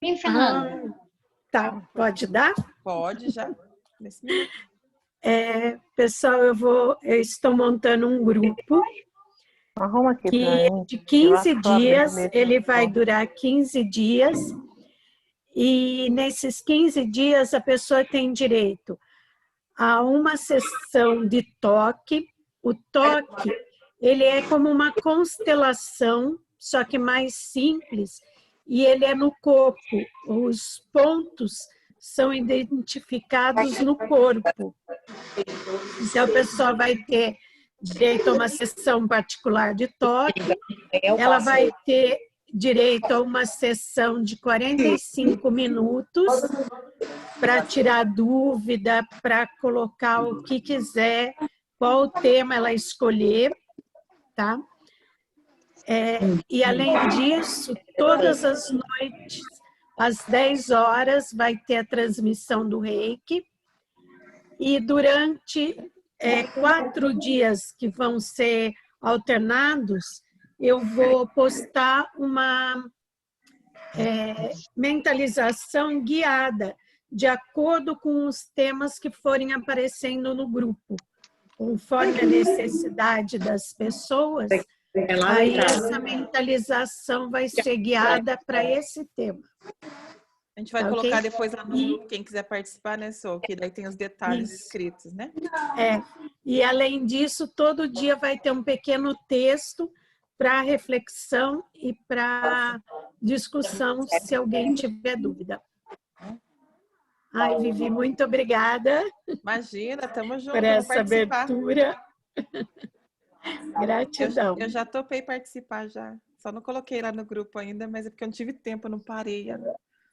Sim, Fernanda. Tá, pode dar? Pode já, nesse minuto. Pessoal, eu estou montando um grupo Arruma aqui que pra mim. de 15 Eu acho dias, bonito. ele vai durar 15 dias, e nesses 15 dias a pessoa tem direito a uma sessão de toque. O toque, ele é como uma constelação, só que mais simples, e ele é no corpo. Os pontos são identificados no corpo. Então, a pessoa vai ter direito a uma sessão particular de toque, ela vai ter direito a uma sessão de 45 minutos para tirar dúvida, para colocar o que quiser, qual tema ela escolher, tá? E, além disso, todas as noites, às 10 horas, vai ter a transmissão do Reiki, e durante 4 dias que vão ser alternados, eu vou postar uma mentalização guiada, de acordo com os temas que forem aparecendo no grupo, conforme a necessidade das pessoas. Aí essa mentalização vai ser guiada para esse tema. A gente vai colocar depois lá no grupo, quem quiser participar, né, Sô? Que daí tem os detalhes escritos, né? E além disso, todo dia vai ter um pequeno texto para reflexão e para discussão, se alguém tiver dúvida. Ai, Vivi, muito obrigada. Imagina, estamos juntos. Por essa abertura. Gratidão. Eu já topei participar já. Só não coloquei lá no grupo ainda, mas é porque eu não tive tempo, eu não parei.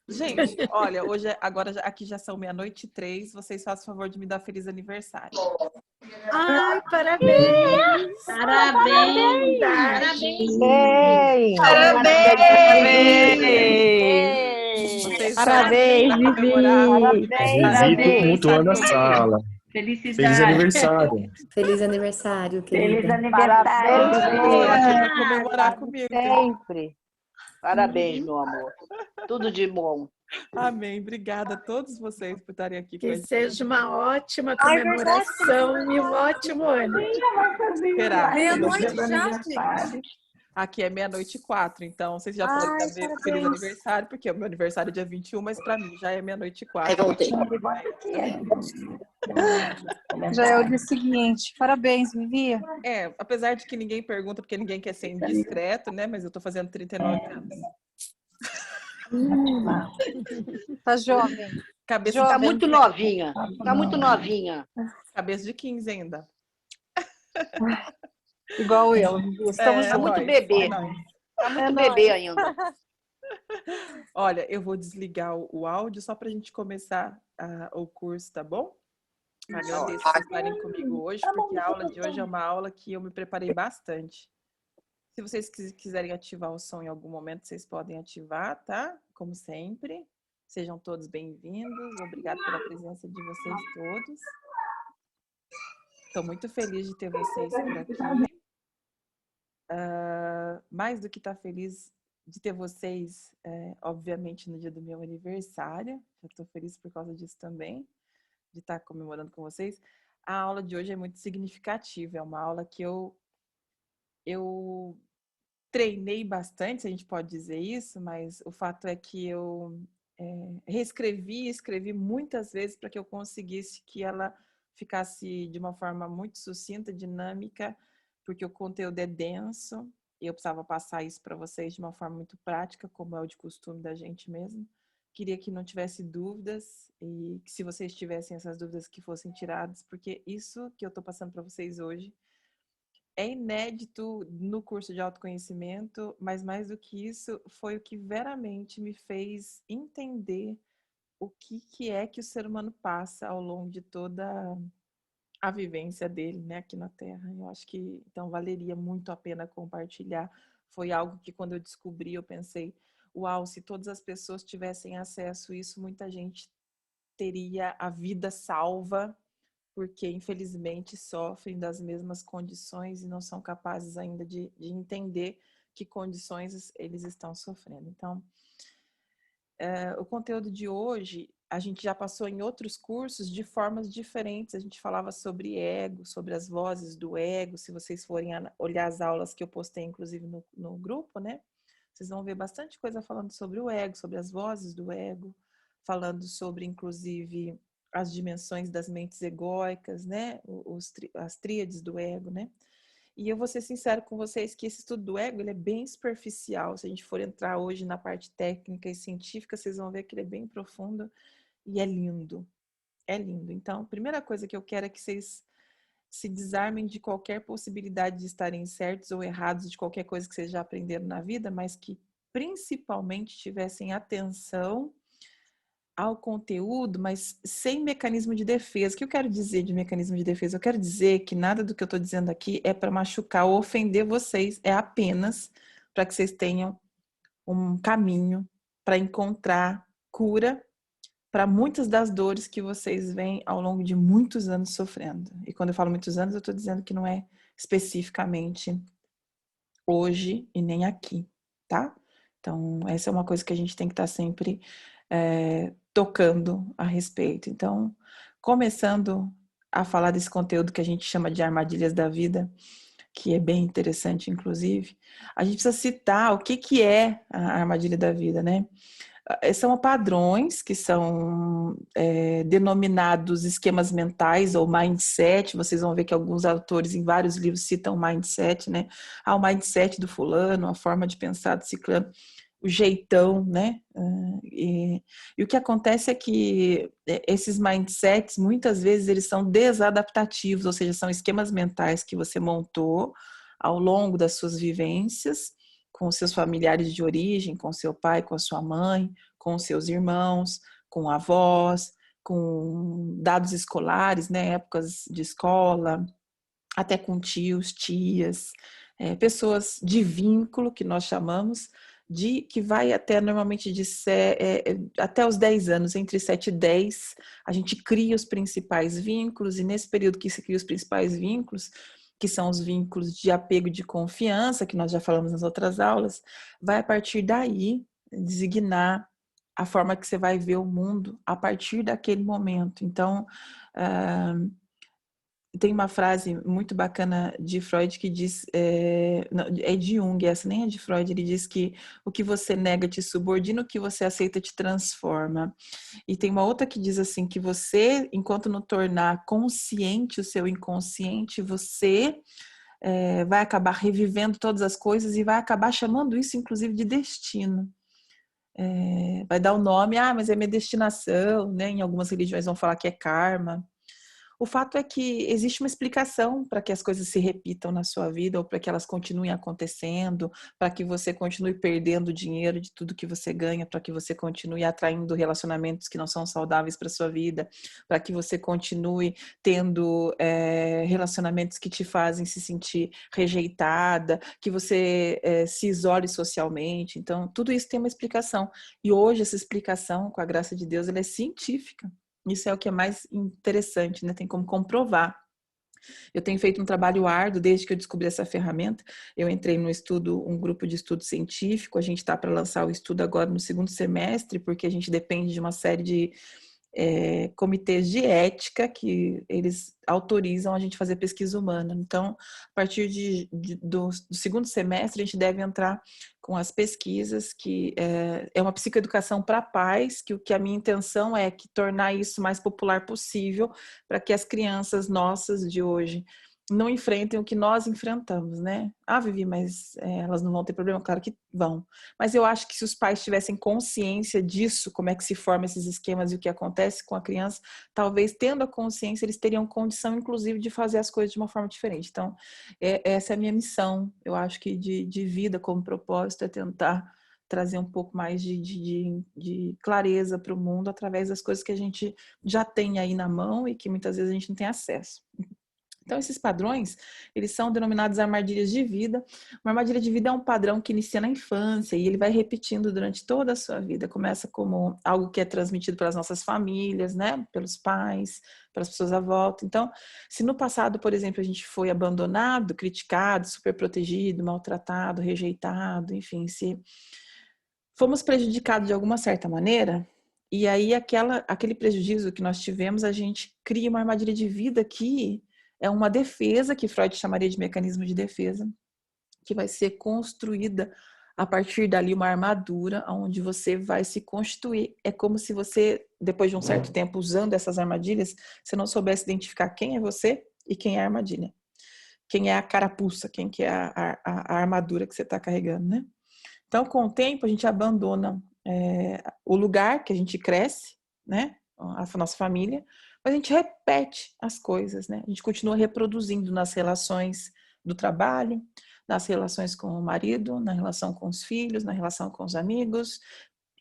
Gente, olha, hoje, agora aqui já são 00:03. Vocês fazem o favor de me dar feliz aniversário. Ai, parabéns! Parabéns! Parabéns! Vocês Parabéns, Vivi! Visito tumultuando a sala. Felicidade. Feliz aniversário. Feliz aniversário, querida. Feliz aniversário, vai comemorar comigo. sempre. Parabéns, meu amor. Tudo de bom. Amém. Obrigada a todos vocês por estarem aqui com a Que gente. seja uma ótima comemoração e um ótimo ano. Esperar. Meia-noite já, gente. Aqui é 00:04, então vocês já podem dar feliz aniversário, porque o meu aniversário é dia 21, mas para mim já é 00:04. Aí voltei. Já é o dia seguinte. Parabéns, Vivi. Apesar de que ninguém pergunta, porque ninguém quer ser indiscreto, né? Mas eu tô fazendo 39 anos. Tá jovem. Cabeça Tá muito novinha. Tá muito novinha. Cabeça de 15 ainda. Igual eu. Estamos Tá muito bebê. Tá muito bebê ainda. Olha, eu vou desligar o áudio só pra gente começar o curso, tá bom? Agradeço por estarem comigo hoje, porque a aula de hoje é uma aula que eu me preparei bastante. Se vocês quiserem ativar o som em algum momento, vocês podem ativar, tá? Como sempre. Sejam todos bem-vindos. Obrigada pela presença de vocês todos. Estou muito feliz de ter vocês por aqui. Mais do que estar feliz de ter vocês, obviamente, no dia do meu aniversário. Já estou feliz por causa disso também, de estar comemorando com vocês. A aula de hoje é muito significativa. É uma aula que eu treinei bastante, se a gente pode dizer isso, mas o fato é que eu reescrevi e escrevi muitas vezes para que eu conseguisse que ela ficasse de uma forma muito sucinta, dinâmica, porque o conteúdo é denso e eu precisava passar isso para vocês de uma forma muito prática, como é o de costume da gente mesmo. Queria que não tivesse dúvidas e que, se vocês tivessem essas dúvidas, que fossem tiradas, porque isso que eu estou passando para vocês hoje é inédito no curso de autoconhecimento, mas mais do que isso, foi o que veramente me fez entender o que é que o ser humano passa ao longo de toda a vivência dele, né, aqui na Terra. Eu acho que, então, valeria muito a pena compartilhar. Foi algo que, quando eu descobri, eu pensei, uau, se todas as pessoas tivessem acesso a isso, muita gente teria a vida salva, porque, infelizmente, sofrem das mesmas condições e não são capazes ainda de entender que condições eles estão sofrendo. Então, o conteúdo de hoje, a gente já passou em outros cursos de formas diferentes. A gente falava sobre ego, sobre as vozes do ego. Se vocês forem olhar as aulas que eu postei, inclusive, no grupo, né? Vocês vão ver bastante coisa falando sobre o ego, sobre as vozes do ego, falando sobre, inclusive, as dimensões das mentes egóicas, né? As tríades do ego, né? E eu vou ser sincero com vocês que esse estudo do ego, ele é bem superficial. Se a gente for entrar hoje na parte técnica e científica, vocês vão ver que ele é bem profundo e é lindo. É lindo. Então, a primeira coisa que eu quero é que vocês se desarmem de qualquer possibilidade de estarem certos ou errados de qualquer coisa que vocês já aprenderam na vida, mas que principalmente tivessem atenção ao conteúdo, mas sem mecanismo de defesa. O que eu quero dizer de mecanismo de defesa? Eu quero dizer que nada do que eu estou dizendo aqui é para machucar ou ofender vocês, é apenas para que vocês tenham um caminho para encontrar cura para muitas das dores que vocês vêm ao longo de muitos anos sofrendo. E quando eu falo muitos anos, eu estou dizendo que não é especificamente hoje e nem aqui, tá? Então, essa é uma coisa que a gente tem que estar sempre tocando a respeito. Então, começando a falar desse conteúdo que a gente chama de armadilhas da vida, que é bem interessante, inclusive, a gente precisa citar o que é a armadilha da vida, né? São padrões que são denominados esquemas mentais ou mindset. Vocês vão ver que alguns autores em vários livros citam mindset, né? O mindset do fulano, a forma de pensar do ciclano, o jeitão, né? E o que acontece é que esses mindsets, muitas vezes, eles são desadaptativos, ou seja, são esquemas mentais que você montou ao longo das suas vivências, com seus familiares de origem, com seu pai, com a sua mãe, com seus irmãos, com avós, com dados escolares, né, épocas de escola, até com tios, tias, pessoas de vínculo, que nós chamamos, que vai até normalmente até os 10 anos, entre 7 e 10, a gente cria os principais vínculos, e nesse período que se cria os principais vínculos, que são os vínculos de apego e de confiança, que nós já falamos nas outras aulas, vai a partir daí designar a forma que você vai ver o mundo a partir daquele momento. Então, tem uma frase muito bacana de Freud que diz, é de Jung, essa nem é de Freud, ele diz que o que você nega te subordina, o que você aceita te transforma. E tem uma outra que diz assim, que você, enquanto não tornar consciente o seu inconsciente, você vai acabar revivendo todas as coisas e vai acabar chamando isso, inclusive, de destino. Vai dar o nome, mas é minha destinação, né? Em algumas religiões vão falar que é karma. O fato é que existe uma explicação para que as coisas se repitam na sua vida ou para que elas continuem acontecendo, para que você continue perdendo dinheiro de tudo que você ganha, para que você continue atraindo relacionamentos que não são saudáveis para a sua vida, para que você continue tendo relacionamentos que te fazem se sentir rejeitada, que você se isole socialmente. Então, tudo isso tem uma explicação. E hoje essa explicação, com a graça de Deus, ela é científica. Isso é o que é mais interessante, né? Tem como comprovar. Eu tenho feito um trabalho árduo desde que eu descobri essa ferramenta. Eu entrei no estudo, um grupo de estudo científico. A gente está para lançar o estudo agora no segundo semestre, porque a gente depende de uma série de comitês de ética que eles autorizam a gente fazer pesquisa humana. Então, a partir do segundo semestre, a gente deve entrar com as pesquisas, que é uma psicoeducação para pais, que a minha intenção é que tornar isso mais popular possível para que as crianças nossas de hoje não enfrentem o que nós enfrentamos, né? Vivi, mas elas não vão ter problema? Claro que vão. Mas eu acho que se os pais tivessem consciência disso, como é que se formam esses esquemas e o que acontece com a criança, talvez tendo a consciência, eles teriam condição, inclusive, de fazer as coisas de uma forma diferente. Então, essa é a minha missão, eu acho que de vida como propósito, é tentar trazer um pouco mais de clareza para o mundo através das coisas que a gente já tem aí na mão e que muitas vezes a gente não tem acesso. Então, esses padrões, eles são denominados armadilhas de vida. Uma armadilha de vida é um padrão que inicia na infância e ele vai repetindo durante toda a sua vida. Começa como algo que é transmitido pelas nossas famílias, né? Pelos pais, pelas pessoas à volta. Então, se no passado, por exemplo, a gente foi abandonado, criticado, superprotegido, maltratado, rejeitado, enfim, se fomos prejudicados de alguma certa maneira, e aí aquele prejuízo que nós tivemos, a gente cria uma armadilha de vida que é uma defesa, que Freud chamaria de mecanismo de defesa, que vai ser construída a partir dali uma armadura onde você vai se constituir. É como se você, depois de um certo tempo usando essas armadilhas, você não soubesse identificar quem é você e quem é a armadilha. Quem é a carapuça, quem que é a armadura que você está carregando, né? Então, com o tempo, a gente abandona o lugar que a gente cresce, né? A nossa família, mas a gente repete as coisas, né? A gente continua reproduzindo nas relações do trabalho, nas relações com o marido, na relação com os filhos, na relação com os amigos.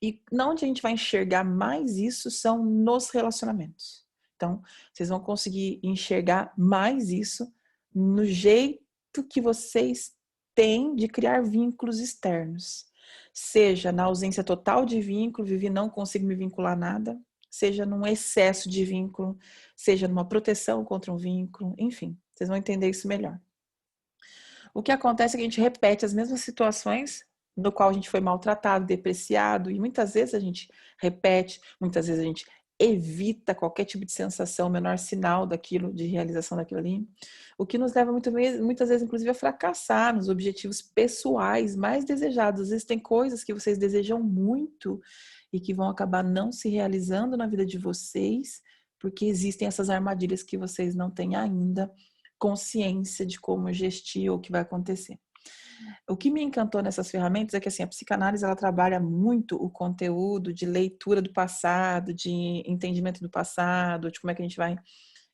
E onde a gente vai enxergar mais isso são nos relacionamentos. Então, vocês vão conseguir enxergar mais isso no jeito que vocês têm de criar vínculos externos. Seja na ausência total de vínculo, Vivi, não consigo me vincular a nada, seja num excesso de vínculo, seja numa proteção contra um vínculo, enfim, vocês vão entender isso melhor. O que acontece é que a gente repete as mesmas situações no qual a gente foi maltratado, depreciado, e muitas vezes a gente repete, muitas vezes a gente evita qualquer tipo de sensação, menor sinal daquilo, de realização daquilo ali, o que nos leva muitas vezes, inclusive, a fracassar nos objetivos pessoais mais desejados. Às vezes tem coisas que vocês desejam muito e que vão acabar não se realizando na vida de vocês, porque existem essas armadilhas que vocês não têm ainda consciência de como gestir ou o que vai acontecer. O que me encantou nessas ferramentas é que assim, a psicanálise ela trabalha muito o conteúdo de leitura do passado, de entendimento do passado, de como é que a gente vai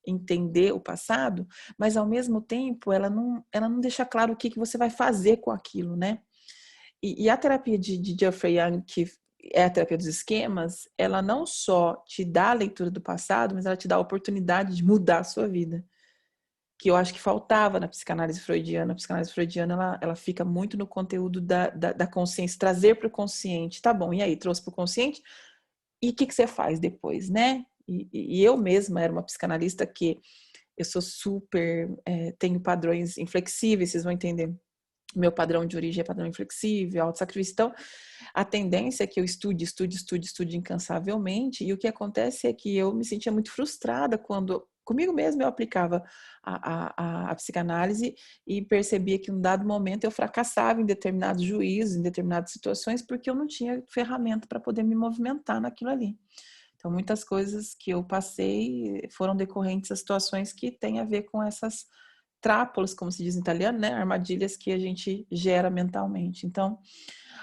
entender o passado, mas ao mesmo tempo ela não deixa claro o que você vai fazer com aquilo, né? E a terapia de Geoffrey Young, que é a terapia dos esquemas, ela não só te dá a leitura do passado, mas ela te dá a oportunidade de mudar a sua vida. Que eu acho que faltava na psicanálise freudiana. A psicanálise freudiana, ela fica muito no conteúdo da consciência, trazer para o consciente. Tá bom, e aí? Trouxe para o consciente? E o que você faz depois, né? E eu mesma era uma psicanalista que eu sou super... tenho padrões inflexíveis, vocês vão entender. Meu padrão de origem é padrão inflexível, autossacrifício. Então, a tendência é que eu estude incansavelmente. E o que acontece é que eu me sentia muito frustrada quando... Comigo mesma eu aplicava a psicanálise e percebia que em um dado momento eu fracassava em determinados juízos, em determinadas situações, porque eu não tinha ferramenta para poder me movimentar naquilo ali. Então, muitas coisas que eu passei foram decorrentes a situações que têm a ver com essas trápolas, como se diz em italiano, né? Armadilhas que a gente gera mentalmente. Então,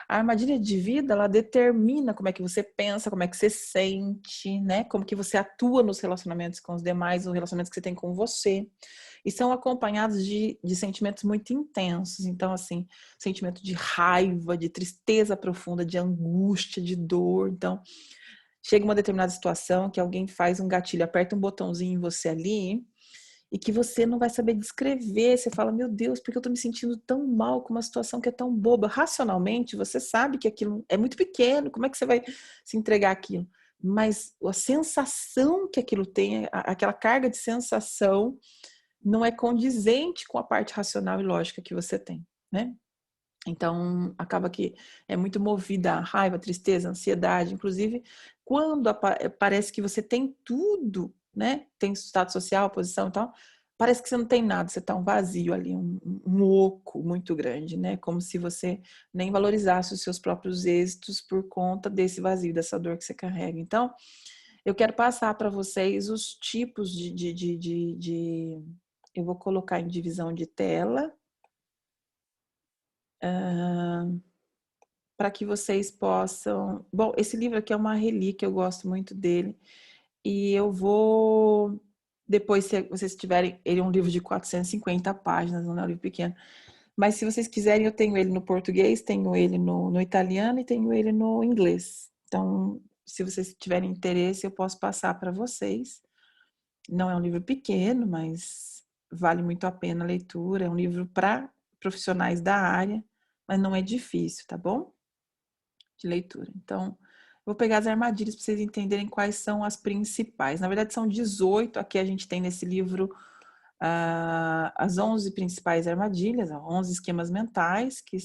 a armadilha de vida, ela determina como é que você pensa, como é que você sente, né? Como que você atua nos relacionamentos com os demais, os relacionamentos que você tem com você. E são acompanhados de sentimentos muito intensos. Então, assim, sentimento de raiva, de tristeza profunda, de angústia, de dor. Então, chega uma determinada situação que alguém faz um gatilho, aperta um botãozinho em você ali e que você não vai saber descrever. Você fala, meu Deus, por que eu tô me sentindo tão mal com uma situação que é tão boba? Racionalmente, você sabe que aquilo é muito pequeno, como é que você vai se entregar àquilo? Mas a sensação que aquilo tem, aquela carga de sensação, não é condizente com a parte racional e lógica que você tem, né? Então, acaba que é muito movida a raiva, a tristeza, a ansiedade. Inclusive, quando parece que você tem tudo, né? Tem status social, posição e tal, parece que você não tem nada, você tá um vazio ali, um oco muito grande, né? Como se você nem valorizasse os seus próprios êxitos por conta desse vazio, dessa dor que você carrega. Então, eu quero passar para vocês os tipos eu vou colocar em divisão de tela, para que vocês possam... Bom, esse livro aqui é uma relíquia, eu gosto muito dele. E eu vou... Depois, se vocês tiverem... Ele é um livro de 450 páginas, não é um livro pequeno. Mas se vocês quiserem, eu tenho ele no português, tenho ele no italiano e tenho ele no inglês. Então, se vocês tiverem interesse, eu posso passar para vocês. Não é um livro pequeno, mas vale muito a pena a leitura. É um livro para profissionais da área, mas não é difícil, tá bom? De leitura. Então, vou pegar as armadilhas para vocês entenderem quais são as principais. Na verdade, são 18. Aqui a gente tem nesse livro as 11 principais armadilhas, 11 esquemas mentais, que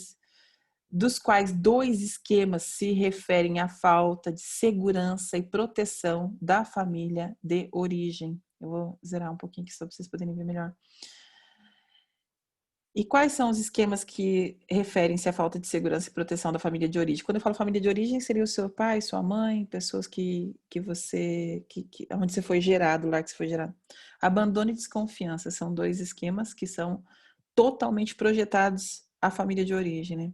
dos quais 2 esquemas se referem à falta de segurança e proteção da família de origem. Eu vou zerar um pouquinho aqui só para vocês poderem ver melhor. E quais são os esquemas que referem-se à falta de segurança e proteção da família de origem? Quando eu falo família de origem, seria o seu pai, sua mãe, pessoas onde você foi gerado, lá que você foi gerado. Abandono e desconfiança são 2 esquemas que são totalmente projetados à família de origem, né?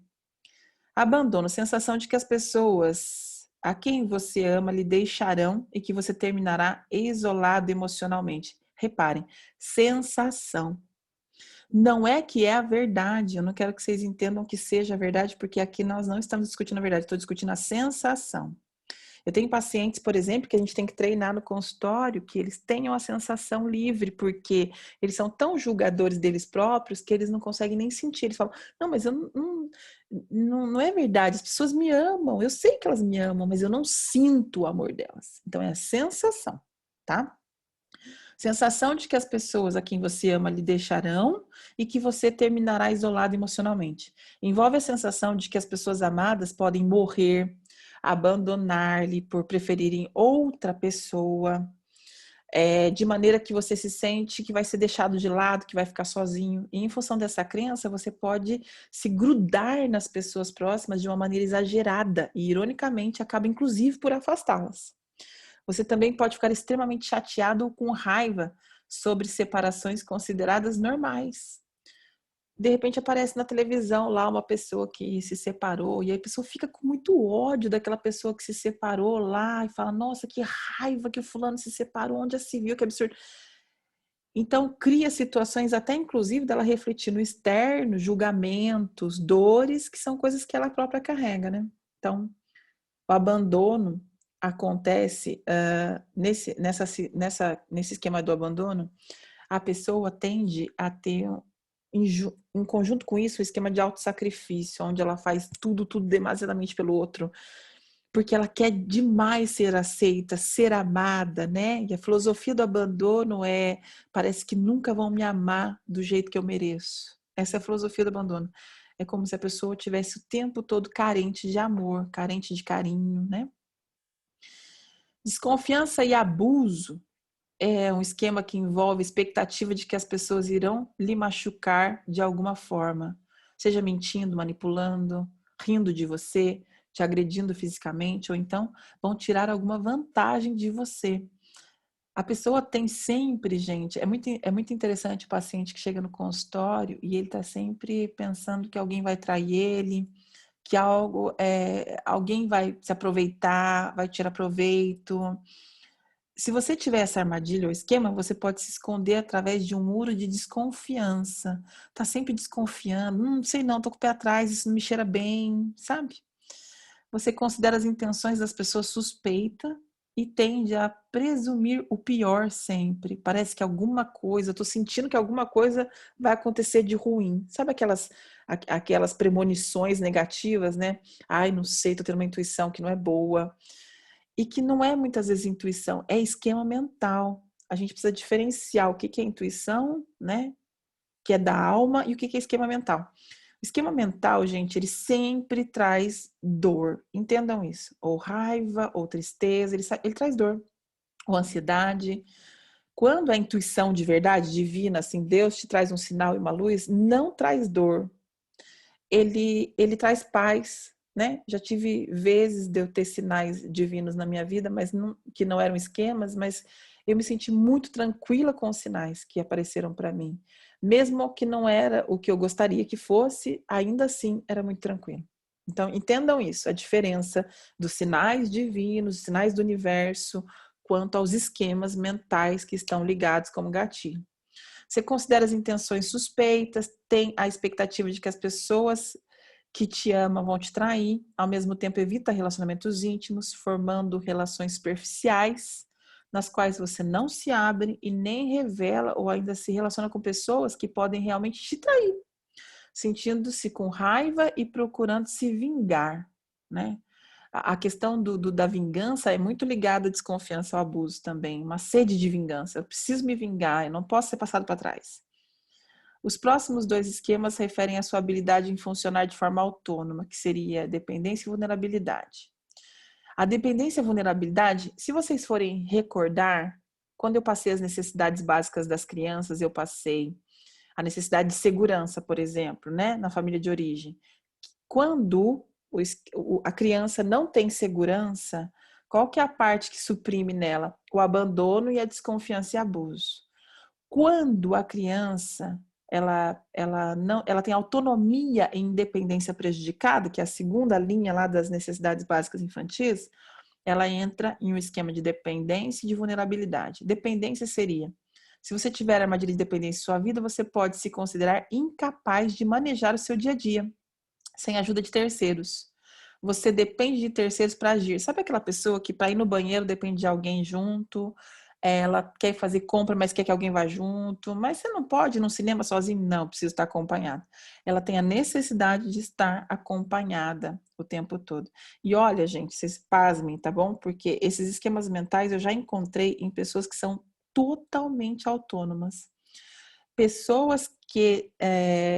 Abandono, sensação de que as pessoas a quem você ama lhe deixarão e que você terminará isolado emocionalmente. Reparem, sensação. Não é que é a verdade, eu não quero que vocês entendam que seja a verdade, porque aqui nós não estamos discutindo a verdade, estou discutindo a sensação. Eu tenho pacientes, por exemplo, que a gente tem que treinar no consultório, que eles tenham a sensação livre, porque eles são tão julgadores deles próprios que eles não conseguem nem sentir. Eles falam, não, mas não é verdade, as pessoas me amam, eu sei que elas me amam, mas eu não sinto o amor delas. Então é a sensação, tá? Sensação de que as pessoas a quem você ama lhe deixarão e que você terminará isolado emocionalmente. Envolve a sensação de que as pessoas amadas podem morrer, abandonar-lhe por preferirem outra pessoa, de maneira que você se sente que vai ser deixado de lado, que vai ficar sozinho. E em função dessa crença, você pode se grudar nas pessoas próximas de uma maneira exagerada e, ironicamente, acaba inclusive por afastá-las. Você também pode ficar extremamente chateado ou com raiva sobre separações consideradas normais. De repente aparece na televisão lá uma pessoa que se separou e aí a pessoa fica com muito ódio daquela pessoa que se separou lá e fala, nossa, que raiva que o fulano se separou, onde já se viu, que absurdo. Então cria situações até inclusive dela refletir no externo, julgamentos, dores, que são coisas que ela própria carrega, né? Então, o abandono acontece nesse esquema do abandono, a pessoa tende a ter, em conjunto com isso, o esquema de autossacrifício, onde ela faz tudo demasiadamente pelo outro, porque ela quer demais ser aceita, ser amada, né? E a filosofia do abandono parece que nunca vão me amar do jeito que eu mereço. Essa é a filosofia do abandono. É como se a pessoa tivesse o tempo todo carente de amor, carente de carinho, né? Desconfiança e abuso é um esquema que envolve expectativa de que as pessoas irão lhe machucar de alguma forma, seja mentindo, manipulando, rindo de você, te agredindo fisicamente, ou então vão tirar alguma vantagem de você. A pessoa tem sempre, gente, é muito interessante o paciente que chega no consultório e ele está sempre pensando que alguém vai trair ele, que alguém vai se aproveitar, vai tirar proveito. Se você tiver essa armadilha ou esquema, você pode se esconder através de um muro de desconfiança. Tá sempre desconfiando, não sei não, tô com o pé atrás, isso não me cheira bem, sabe? Você considera as intenções das pessoas suspeita e tende a presumir o pior sempre. Parece que alguma coisa, eu tô sentindo que alguma coisa vai acontecer de ruim. Sabe aquelas premonições negativas, né? Ai, não sei, tô tendo uma intuição que não é boa. E que não é muitas vezes intuição, é esquema mental. A gente precisa diferenciar o que é intuição, né? Que é da alma, e o que é esquema mental. O esquema mental, gente, ele sempre traz dor. Entendam isso. Ou raiva, ou tristeza, ele traz dor. Ou ansiedade. Quando a intuição de verdade, divina, assim, Deus te traz um sinal e uma luz, não traz dor. Ele traz paz, né? Já tive vezes de eu ter sinais divinos na minha vida, mas que não eram esquemas, mas eu me senti muito tranquila com os sinais que apareceram para mim. Mesmo que não era o que eu gostaria que fosse, ainda assim era muito tranquilo. Então, entendam isso, a diferença dos sinais divinos, dos sinais do universo, quanto aos esquemas mentais que estão ligados como gatilho. Você considera as intenções suspeitas, tem a expectativa de que as pessoas que te amam vão te trair, ao mesmo tempo evita relacionamentos íntimos, formando relações superficiais, nas quais você não se abre e nem revela ou ainda se relaciona com pessoas que podem realmente te trair, sentindo-se com raiva e procurando se vingar, né? A questão da vingança é muito ligada à desconfiança, ao abuso também, uma sede de vingança. Eu preciso me vingar, eu não posso ser passado para trás. Os próximos 2 esquemas referem à sua habilidade em funcionar de forma autônoma, que seria dependência e vulnerabilidade. A dependência e a vulnerabilidade, se vocês forem recordar, quando eu passei as necessidades básicas das crianças, eu passei a necessidade de segurança, por exemplo, né, na família de origem. Quando a criança não tem segurança, qual que é a parte que suprime nela? O abandono e a desconfiança e abuso. Quando a criança ela tem autonomia e independência prejudicada, que é a segunda linha lá das necessidades básicas infantis, ela entra em um esquema de dependência e de vulnerabilidade. Dependência seria, se você tiver armadilha de dependência em sua vida, você pode se considerar incapaz de manejar o seu dia a dia, sem ajuda de terceiros. Você depende de terceiros para agir. Sabe aquela pessoa que para ir no banheiro depende de alguém junto? Ela quer fazer compra, mas quer que alguém vá junto. Mas você não pode ir no cinema sozinho? Não, precisa estar acompanhada. Ela tem a necessidade de estar acompanhada o tempo todo. E olha, gente, vocês pasmem, tá bom? Porque esses esquemas mentais eu já encontrei em pessoas que são totalmente autônomas. Pessoas que,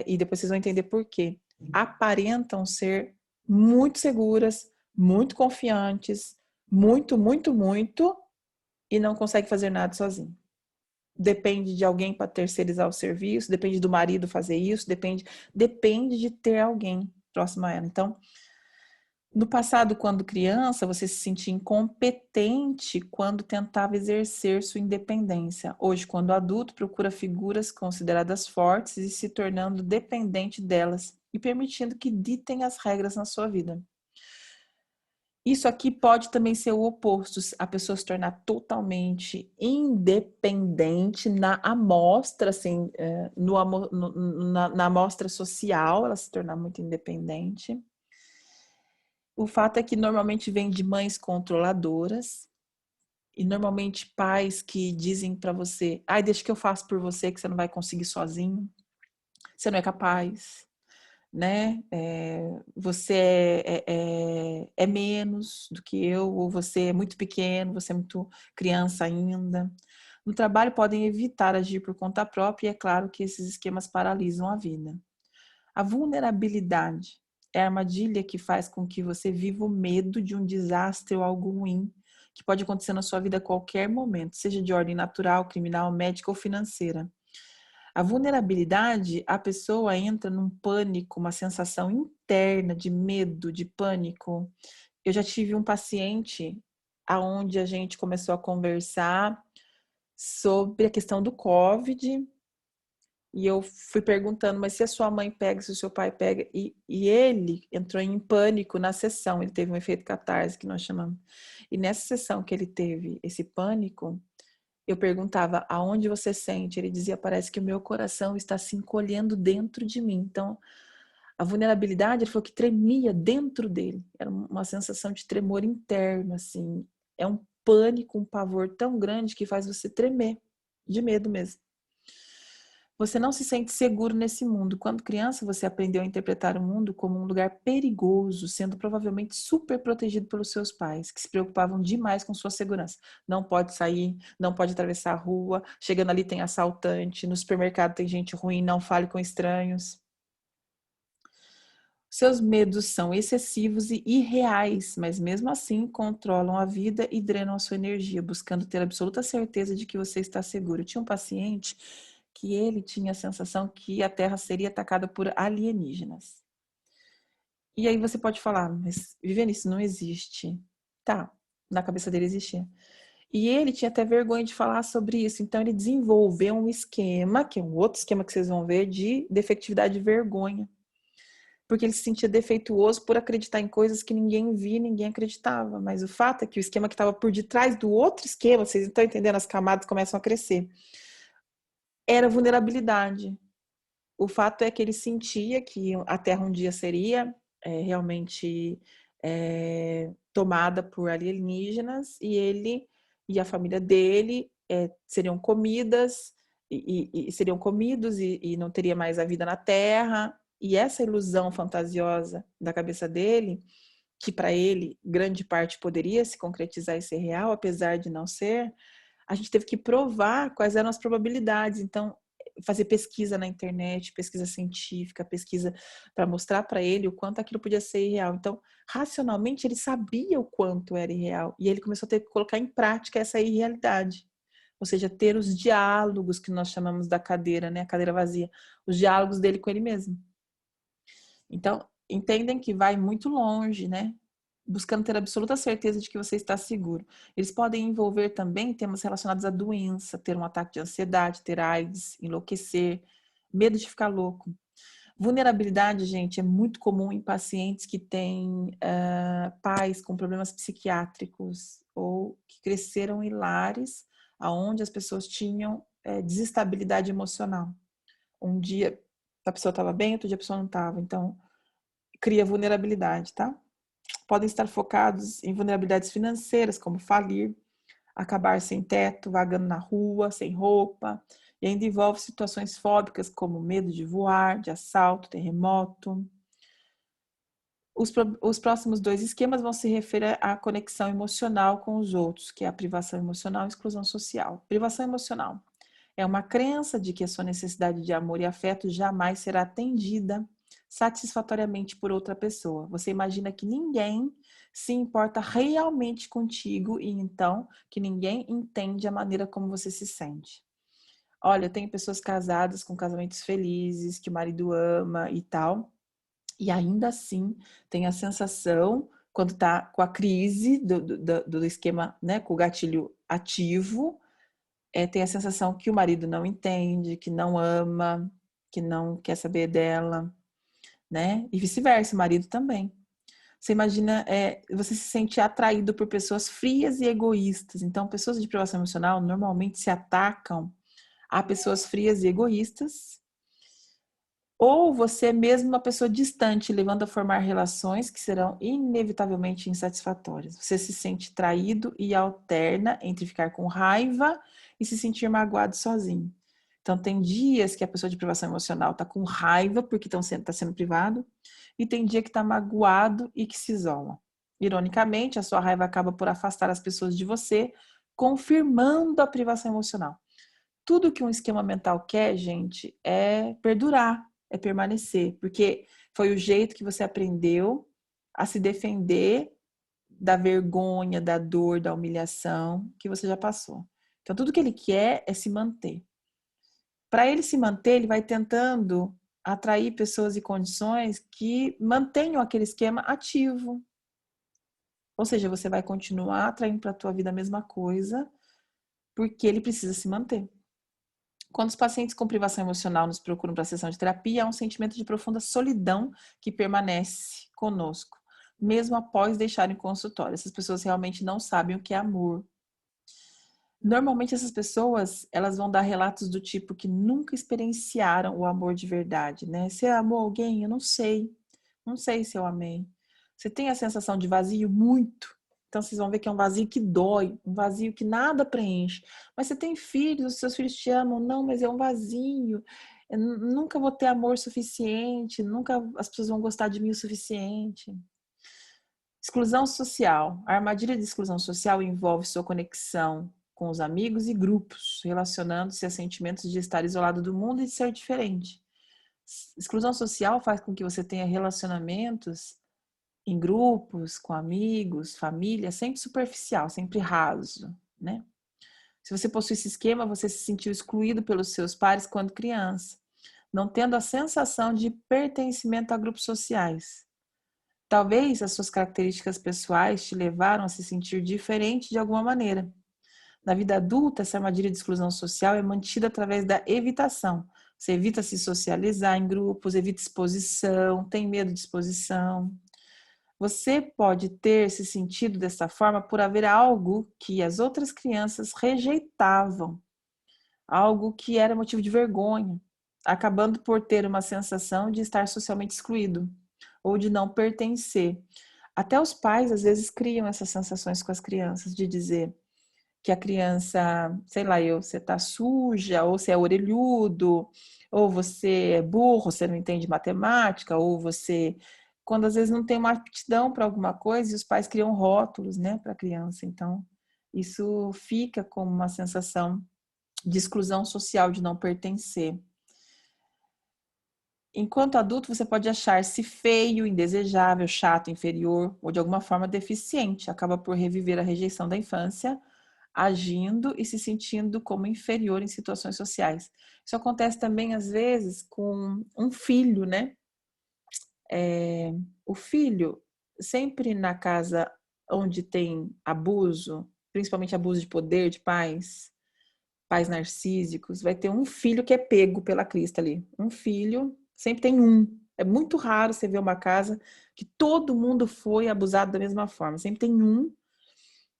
e depois vocês vão entender por quê, aparentam ser muito seguras, muito confiantes, muito, e não consegue fazer nada sozinho. Depende de alguém para terceirizar o serviço, depende do marido fazer isso, depende de ter alguém próximo a ela. Então, no passado, quando criança, você se sentia incompetente quando tentava exercer sua independência. Hoje, quando adulto, procura figuras consideradas fortes e se tornando dependente delas e permitindo que ditem as regras na sua vida. Isso aqui pode também ser o oposto, a pessoa se tornar totalmente independente na amostra, assim, na amostra social, ela se tornar muito independente. O fato é que normalmente vem de mães controladoras e normalmente pais que dizem para você, ai, deixa que eu faço por você, que você não vai conseguir sozinho, você não é capaz, né? Você é menos do que eu, ou você é muito pequeno, você é muito criança ainda. No trabalho podem evitar agir por conta própria e é claro que esses esquemas paralisam a vida. A vulnerabilidade é a armadilha que faz com que você viva o medo de um desastre ou algo ruim que pode acontecer na sua vida a qualquer momento, seja de ordem natural, criminal, médica ou financeira. A vulnerabilidade, a pessoa entra num pânico, uma sensação interna de medo, de pânico. Eu já tive um paciente aonde a gente começou a conversar sobre a questão do COVID e eu fui perguntando, mas se a sua mãe pega, se o seu pai pega? E ele entrou em pânico na sessão, ele teve um efeito catarse que nós chamamos. E nessa sessão que ele teve esse pânico, eu perguntava, aonde você sente? Ele dizia, parece que o meu coração está se encolhendo dentro de mim. Então, a vulnerabilidade, ele falou que tremia dentro dele. Era uma sensação de tremor interno, assim. É um pânico, um pavor tão grande que faz você tremer, de medo mesmo. Você não se sente seguro nesse mundo. Quando criança, você aprendeu a interpretar o mundo como um lugar perigoso, sendo provavelmente super protegido pelos seus pais, que se preocupavam demais com sua segurança. Não pode sair, não pode atravessar a rua, chegando ali tem assaltante, no supermercado tem gente ruim, não fale com estranhos. Seus medos são excessivos e irreais, mas mesmo assim controlam a vida e drenam a sua energia, buscando ter absoluta certeza de que você está seguro. Eu tinha um paciente que ele tinha a sensação que a Terra seria atacada por alienígenas. E aí você pode falar, mas Viviane, isso não existe. Tá, na cabeça dele existia. E ele tinha até vergonha de falar sobre isso, então ele desenvolveu um esquema, que é um outro esquema que vocês vão ver, de defectividade e vergonha. Porque ele se sentia defeituoso por acreditar em coisas que ninguém via, ninguém acreditava. Mas o fato é que o esquema que estava por detrás do outro esquema, vocês estão entendendo, as camadas começam a crescer, era vulnerabilidade. O fato é que ele sentia que a Terra um dia seria realmente tomada por alienígenas e ele e a família dele seriam comidas e seriam comidos e não teria mais a vida na Terra. E essa ilusão fantasiosa da cabeça dele, que para ele grande parte poderia se concretizar e ser real, apesar de não ser, a gente teve que provar quais eram as probabilidades. Então, fazer pesquisa na internet, pesquisa científica, pesquisa para mostrar para ele o quanto aquilo podia ser irreal. Então, racionalmente, ele sabia o quanto era irreal. E ele começou a ter que colocar em prática essa irrealidade. Ou seja, ter os diálogos que nós chamamos da cadeira, né? A cadeira vazia. Os diálogos dele com ele mesmo. Então, entendem que vai muito longe, né? Buscando ter absoluta certeza de que você está seguro. Eles podem envolver também temas relacionados à doença, ter um ataque de ansiedade, ter AIDS, enlouquecer, medo de ficar louco. Vulnerabilidade, gente, é muito comum em pacientes que têm pais com problemas psiquiátricos ou que cresceram em lares onde as pessoas tinham desestabilidade emocional. Um dia a pessoa estava bem, outro dia a pessoa não estava. Então, cria vulnerabilidade, tá? Podem estar focados em vulnerabilidades financeiras, como falir, acabar sem teto, vagando na rua, sem roupa, e ainda envolve situações fóbicas, como medo de voar, de assalto, terremoto. Os próximos 2 esquemas vão se referir à conexão emocional com os outros, que é a privação emocional e exclusão social. Privação emocional é uma crença de que a sua necessidade de amor e afeto jamais será atendida satisfatoriamente por outra pessoa. Você imagina que ninguém se importa realmente contigo e então que ninguém entende a maneira como você se sente. Olha, tem pessoas casadas com casamentos felizes, que o marido ama e tal, e ainda assim tem a sensação, quando tá com a crise do esquema, né, com o gatilho ativo, tem a sensação que o marido não entende, que não ama, que não quer saber dela, né? E vice-versa, o marido também. Você imagina, você se sente atraído por pessoas frias e egoístas. Então, pessoas de privação emocional normalmente se atacam a pessoas frias e egoístas. Ou você é mesmo uma pessoa distante, levando a formar relações que serão inevitavelmente insatisfatórias. Você se sente traído e alterna entre ficar com raiva e se sentir magoado sozinho. Então, tem dias que a pessoa de privação emocional está com raiva porque está sendo privado, e tem dia que está magoado e que se isola. Ironicamente, a sua raiva acaba por afastar as pessoas de você, confirmando a privação emocional. Tudo que um esquema mental quer, gente, é perdurar, é permanecer, porque foi o jeito que você aprendeu a se defender da vergonha, da dor, da humilhação que você já passou. Então, tudo que ele quer é se manter. Para ele se manter, ele vai tentando atrair pessoas e condições que mantenham aquele esquema ativo. Ou seja, você vai continuar atraindo para a tua vida a mesma coisa, porque ele precisa se manter. Quando os pacientes com privação emocional nos procuram para a sessão de terapia, há um sentimento de profunda solidão que permanece conosco, mesmo após deixarem o consultório. Essas pessoas realmente não sabem o que é amor. Normalmente essas pessoas, elas vão dar relatos do tipo que nunca experienciaram o amor de verdade, né? Você amou alguém? Eu não sei. Não sei se eu amei. Você tem a sensação de vazio? Muito. Então vocês vão ver que é um vazio que dói, um vazio que nada preenche. Mas você tem filhos, os seus filhos te amam? Não, mas é um vazio. Eu nunca vou ter amor suficiente, nunca as pessoas vão gostar de mim o suficiente. Exclusão social. A armadilha de exclusão social envolve sua conexão com os amigos e grupos, relacionando-se a sentimentos de estar isolado do mundo e de ser diferente. Exclusão social faz com que você tenha relacionamentos em grupos, com amigos, família, sempre superficial, sempre raso, né? Se você possui esse esquema, você se sentiu excluído pelos seus pares quando criança, não tendo a sensação de pertencimento a grupos sociais. Talvez as suas características pessoais te levaram a se sentir diferente de alguma maneira. Na vida adulta, essa armadilha de exclusão social é mantida através da evitação. Você evita se socializar em grupos, evita exposição, tem medo de exposição. Você pode ter se sentido dessa forma por haver algo que as outras crianças rejeitavam, algo que era motivo de vergonha, acabando por ter uma sensação de estar socialmente excluído ou de não pertencer. Até os pais, às vezes, criam essas sensações com as crianças, de dizer que a criança, sei lá, você tá suja, ou você é orelhudo, ou você é burro, você não entende matemática, ou você, quando às vezes não tem uma aptidão para alguma coisa, e os pais criam rótulos, né, para a criança. Então, isso fica como uma sensação de exclusão social, de não pertencer. Enquanto adulto, você pode achar-se feio, indesejável, chato, inferior ou de alguma forma deficiente. Acaba por reviver a rejeição da infância, agindo e se sentindo como inferior em situações sociais. Isso acontece também, às vezes, com um filho, né? O filho, sempre na casa onde tem abuso, principalmente abuso de poder de pais narcísicos, vai ter um filho que é pego pela crista ali. Um filho, sempre tem um. É muito raro você ver uma casa que todo mundo foi abusado da mesma forma. Sempre tem um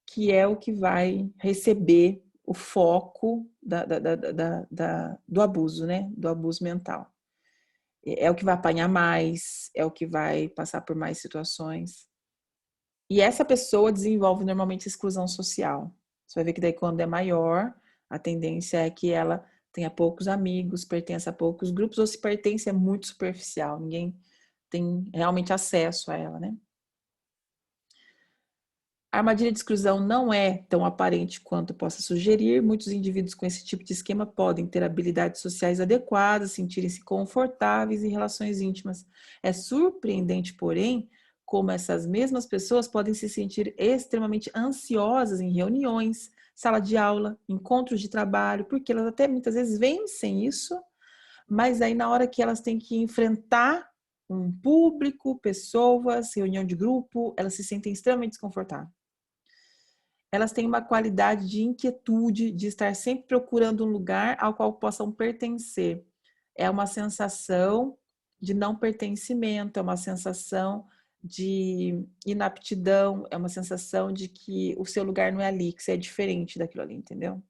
que é o que vai receber o foco do abuso, né? Do abuso mental. É o que vai apanhar mais, é o que vai passar por mais situações. E essa pessoa desenvolve normalmente exclusão social. Você vai ver que daí quando é maior, a tendência é que ela tenha poucos amigos, pertença a poucos grupos, ou se pertence é muito superficial, ninguém tem realmente acesso a ela, né? A armadilha de exclusão não é tão aparente quanto possa sugerir. Muitos indivíduos com esse tipo de esquema podem ter habilidades sociais adequadas, sentirem-se confortáveis em relações íntimas. É surpreendente, porém, como essas mesmas pessoas podem se sentir extremamente ansiosas em reuniões, sala de aula, encontros de trabalho, porque elas até muitas vezes vencem isso, mas aí na hora que elas têm que enfrentar um público, pessoas, reunião de grupo, elas se sentem extremamente desconfortáveis. Elas têm uma qualidade de inquietude, de estar sempre procurando um lugar ao qual possam pertencer. É uma sensação de não pertencimento, é uma sensação de inaptidão, é uma sensação de que o seu lugar não é ali, que você é diferente daquilo ali, entendeu?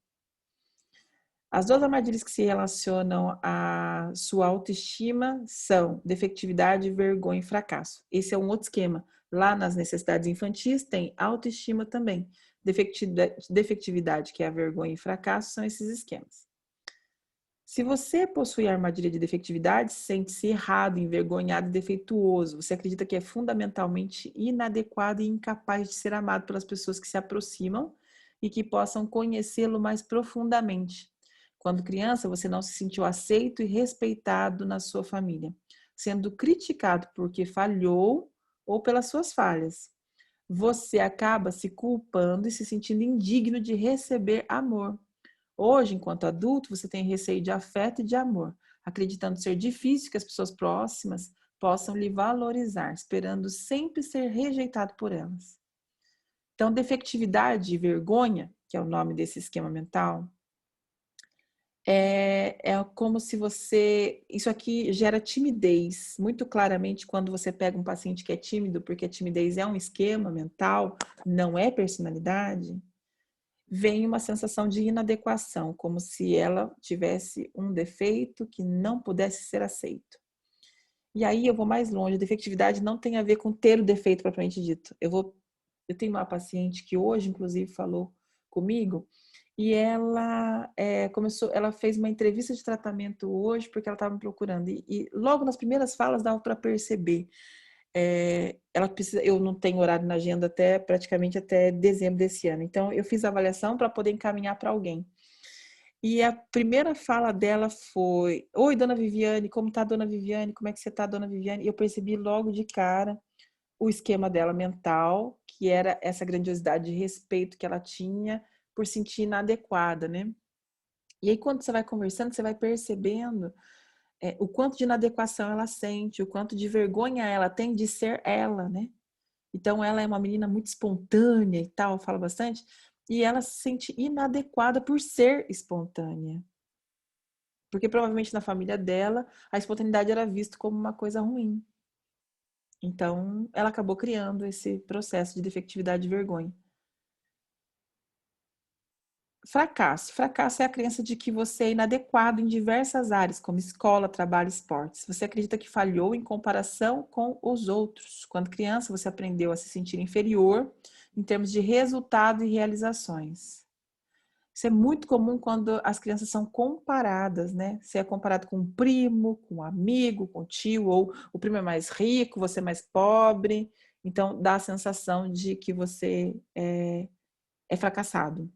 As duas armadilhas que se relacionam à sua autoestima são defectividade, vergonha e fracasso. Esse é um outro esquema. Lá nas necessidades infantis tem autoestima também. Defectividade, que é a vergonha e fracasso, são esses esquemas. Se você possui a armadilha de defectividade, sente-se errado, envergonhado e defeituoso. Você acredita que é fundamentalmente inadequado e incapaz de ser amado pelas pessoas que se aproximam e que possam conhecê-lo mais profundamente. Quando criança, você não se sentiu aceito e respeitado na sua família, sendo criticado porque falhou ou pelas suas falhas. Você acaba se culpando e se sentindo indigno de receber amor. Hoje, enquanto adulto, você tem receio de afeto e de amor, acreditando ser difícil que as pessoas próximas possam lhe valorizar, esperando sempre ser rejeitado por elas. Então, defectividade e vergonha, que é o nome desse esquema mental, é como se você... Isso aqui gera timidez, muito claramente quando você pega um paciente que é tímido, porque a timidez é um esquema mental, não é personalidade, vem uma sensação de inadequação, como se ela tivesse um defeito que não pudesse ser aceito. E aí eu vou mais longe, a defectividade não tem a ver com ter o defeito propriamente dito. Eu tenho uma paciente que hoje, inclusive, falou comigo, e ela ela fez uma entrevista de tratamento hoje porque ela estava me procurando. E logo nas primeiras falas dava para perceber. Ela precisa, eu não tenho horário na agenda praticamente até dezembro desse ano. Então eu fiz a avaliação para poder encaminhar para alguém. E a primeira fala dela foi: oi, dona Viviane, como tá, dona Viviane? Como é que você tá, dona Viviane? E eu percebi logo de cara o esquema dela mental, que era essa grandiosidade de respeito que ela tinha por sentir inadequada, né? E aí, quando você vai conversando, você vai percebendo o quanto de inadequação ela sente, o quanto de vergonha ela tem de ser ela, né? Então, ela é uma menina muito espontânea e tal, fala bastante, e ela se sente inadequada por ser espontânea. Porque provavelmente na família dela, a espontaneidade era vista como uma coisa ruim. Então, ela acabou criando esse processo de defectividade e vergonha. Fracasso. Fracasso é a crença de que você é inadequado em diversas áreas, como escola, trabalho, esportes. Você acredita que falhou em comparação com os outros. Quando criança, você aprendeu a se sentir inferior em termos de resultado e realizações. Isso é muito comum quando as crianças são comparadas, né? Você é comparado com um primo, com um amigo, com um tio, ou o primo é mais rico, você é mais pobre. Então, dá a sensação de que você é fracassado.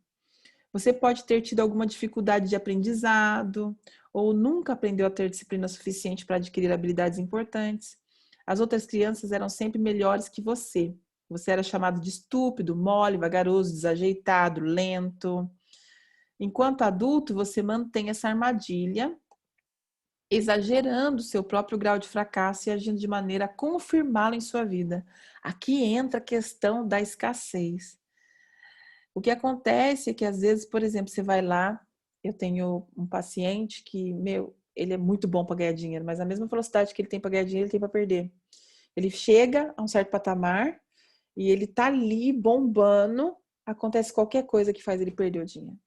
Você pode ter tido alguma dificuldade de aprendizado, ou nunca aprendeu a ter disciplina suficiente para adquirir habilidades importantes. As outras crianças eram sempre melhores que você. Você era chamado de estúpido, mole, vagaroso, desajeitado, lento. Enquanto adulto, você mantém essa armadilha, exagerando o seu próprio grau de fracasso e agindo de maneira a confirmá-lo em sua vida. Aqui entra a questão da escassez. O que acontece é que, às vezes, por exemplo, você vai lá, eu tenho um paciente que, ele é muito bom para ganhar dinheiro, mas a mesma velocidade que ele tem para ganhar dinheiro, ele tem para perder. Ele chega a um certo patamar e ele tá ali bombando, acontece qualquer coisa que faz ele perder o dinheiro.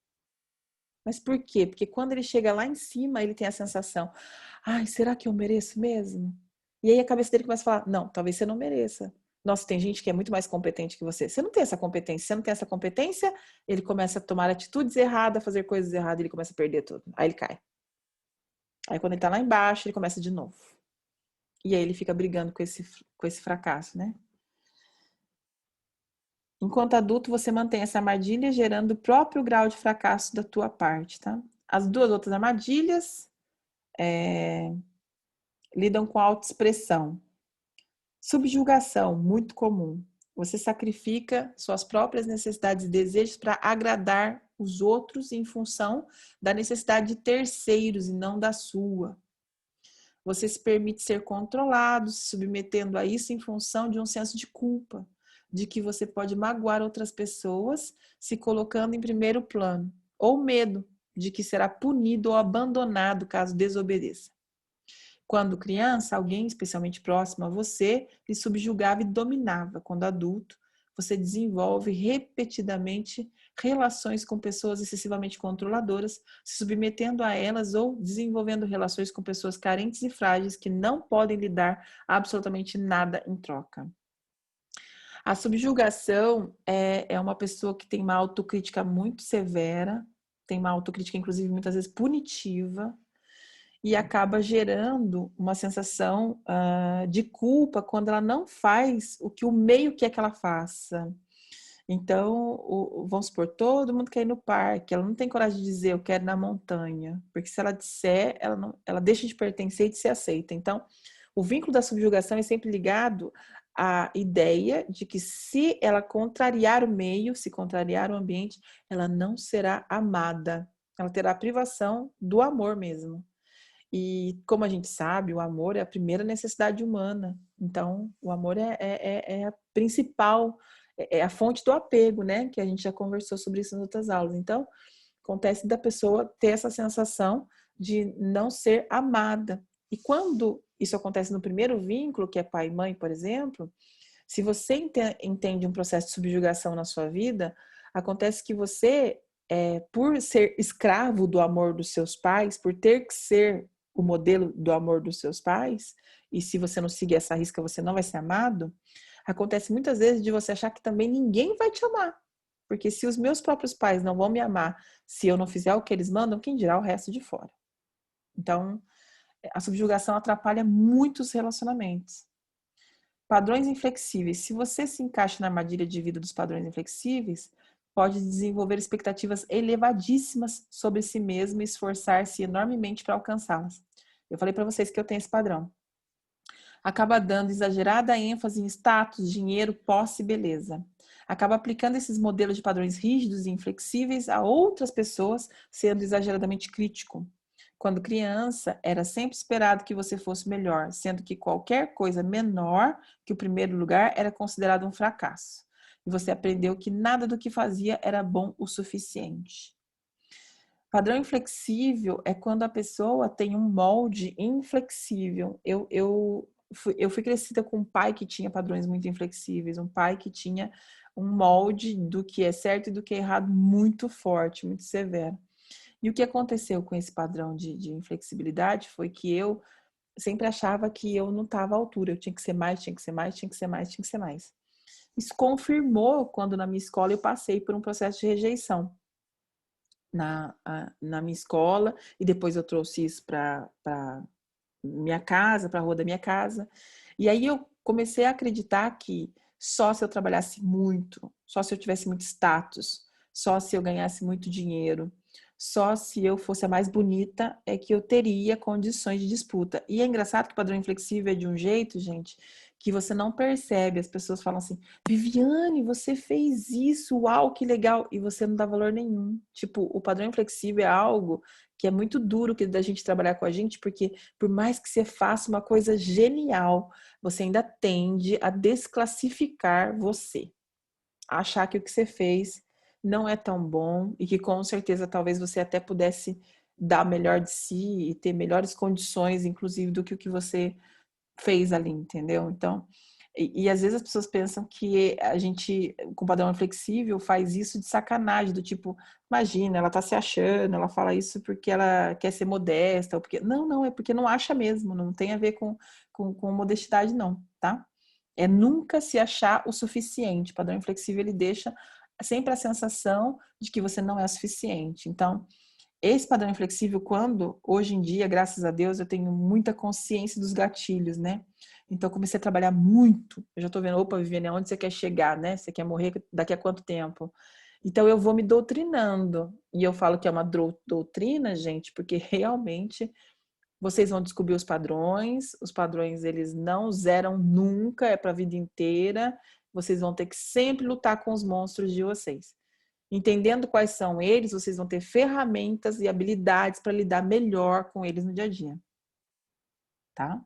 Mas por quê? Porque quando ele chega lá em cima, ele tem a sensação, ai, será que eu mereço mesmo? E aí a cabeça dele começa a falar, não, talvez você não mereça. Nossa, tem gente que é muito mais competente que você. Você não tem essa competência. Você não tem essa competência, ele começa a tomar atitudes erradas, fazer coisas erradas, ele começa a perder tudo. Aí ele cai. Aí quando ele tá lá embaixo, ele começa de novo. E aí ele fica brigando com esse fracasso, né? Enquanto adulto, você mantém essa armadilha gerando o próprio grau de fracasso da tua parte, tá? As duas outras armadilhas lidam com autoexpressão. Subjugação, muito comum. Você sacrifica suas próprias necessidades e desejos para agradar os outros em função da necessidade de terceiros e não da sua. Você se permite ser controlado, se submetendo a isso em função de um senso de culpa, de que você pode magoar outras pessoas se colocando em primeiro plano, ou medo de que será punido ou abandonado caso desobedeça. Quando criança, alguém especialmente próximo a você lhe subjugava e dominava. Quando adulto, você desenvolve repetidamente relações com pessoas excessivamente controladoras, se submetendo a elas ou desenvolvendo relações com pessoas carentes e frágeis que não podem lhe dar absolutamente nada em troca. A subjugação é uma pessoa que tem uma autocrítica muito severa, tem uma autocrítica, inclusive, muitas vezes punitiva, e acaba gerando uma sensação de culpa quando ela não faz o que o meio quer que ela faça. Então, vamos supor, todo mundo quer ir no parque, ela não tem coragem de dizer eu quero ir na montanha, porque se ela disser, ela deixa de pertencer e de ser aceita. Então, o vínculo da subjugação é sempre ligado à ideia de que se ela contrariar o meio, se contrariar o ambiente, ela não será amada. Ela terá a privação do amor mesmo. E como a gente sabe, o amor é a primeira necessidade humana. Então, o amor é a principal, é a fonte do apego, né? Que a gente já conversou sobre isso nas outras aulas. Então, acontece da pessoa ter essa sensação de não ser amada. E quando isso acontece no primeiro vínculo, que é pai e mãe, por exemplo, se você entende um processo de subjugação na sua vida, acontece que você, por ser escravo do amor dos seus pais, por ter que ser o modelo do amor dos seus pais, e se você não seguir essa risca, você não vai ser amado, acontece muitas vezes de você achar que também ninguém vai te amar. Porque se os meus próprios pais não vão me amar, se eu não fizer o que eles mandam, quem dirá o resto de fora? Então, a subjugação atrapalha muitos relacionamentos. Padrões inflexíveis. Se você se encaixa na armadilha de vida dos padrões inflexíveis, pode desenvolver expectativas elevadíssimas sobre si mesmo e esforçar-se enormemente para alcançá-las. Eu falei para vocês que eu tenho esse padrão. Acaba dando exagerada ênfase em status, dinheiro, posse e beleza. Acaba aplicando esses modelos de padrões rígidos e inflexíveis a outras pessoas, sendo exageradamente crítico. Quando criança, era sempre esperado que você fosse melhor, sendo que qualquer coisa menor que o primeiro lugar era considerado um fracasso. E você aprendeu que nada do que fazia era bom o suficiente. Padrão inflexível é quando a pessoa tem um molde inflexível. Eu fui crescida com um pai que tinha padrões muito inflexíveis, um pai que tinha um molde do que é certo e do que é errado muito forte, muito severo. E o que aconteceu com esse padrão de inflexibilidade foi que eu sempre achava que eu não estava à altura, eu tinha que ser mais, tinha que ser mais, tinha que ser mais, tinha que ser mais. Isso confirmou quando na minha escola eu passei por um processo de rejeição na minha escola, e depois eu trouxe isso para minha casa, para a rua da minha casa. E aí eu comecei a acreditar que só se eu trabalhasse muito, só se eu tivesse muito status, só se eu ganhasse muito dinheiro, só se eu fosse a mais bonita é que eu teria condições de disputa. E é engraçado que o padrão inflexível é de um jeito, gente, que você não percebe. As pessoas falam assim, Viviane, você fez isso, uau, que legal, e você não dá valor nenhum. Tipo, o padrão inflexível é algo que é muito duro que da gente trabalhar com a gente, porque por mais que você faça uma coisa genial, você ainda tende a desclassificar você, a achar que o que você fez não é tão bom e que com certeza talvez você até pudesse dar melhor de si e ter melhores condições, inclusive, do que o que você fez ali, entendeu? Então, e às vezes as pessoas pensam que a gente, com padrão flexível, faz isso de sacanagem, do tipo, imagina, ela tá se achando, ela fala isso porque ela quer ser modesta, ou porque... Não, é porque não acha mesmo, não tem a ver com modestidade não, tá? É nunca se achar o suficiente. O padrão inflexível, ele deixa sempre a sensação de que você não é suficiente. Então, esse padrão inflexível, quando, hoje em dia, graças a Deus, eu tenho muita consciência dos gatilhos, né? Então, eu comecei a trabalhar muito. Eu já tô vendo, opa, Viviane, onde você quer chegar, né? Você quer morrer daqui a quanto tempo? Então, eu vou me doutrinando. E eu falo que é uma doutrina, gente, porque realmente vocês vão descobrir os padrões eles não zeram nunca, é para a vida inteira. Vocês vão ter que sempre lutar com os monstros de vocês. Entendendo quais são eles, vocês vão ter ferramentas e habilidades para lidar melhor com eles no dia a dia. Tá?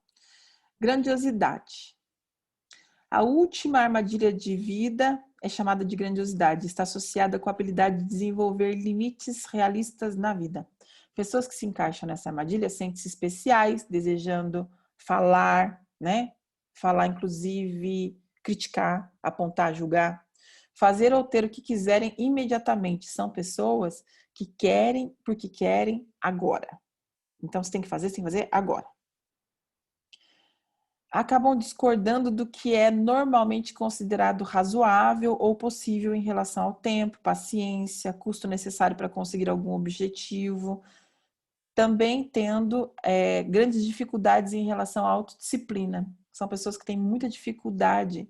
Grandiosidade. A última armadilha de vida é chamada de grandiosidade. Está associada com a habilidade de desenvolver limites realistas na vida. Pessoas que se encaixam nessa armadilha sentem-se especiais, desejando falar, né? Falar, inclusive, criticar, apontar, julgar. Fazer ou ter o que quiserem imediatamente. São pessoas que querem porque querem agora. Então, você tem que fazer agora. Acabam discordando do que é normalmente considerado razoável ou possível em relação ao tempo, paciência, custo necessário para conseguir algum objetivo. Também tendo grandes dificuldades em relação à autodisciplina. São pessoas que têm muita dificuldade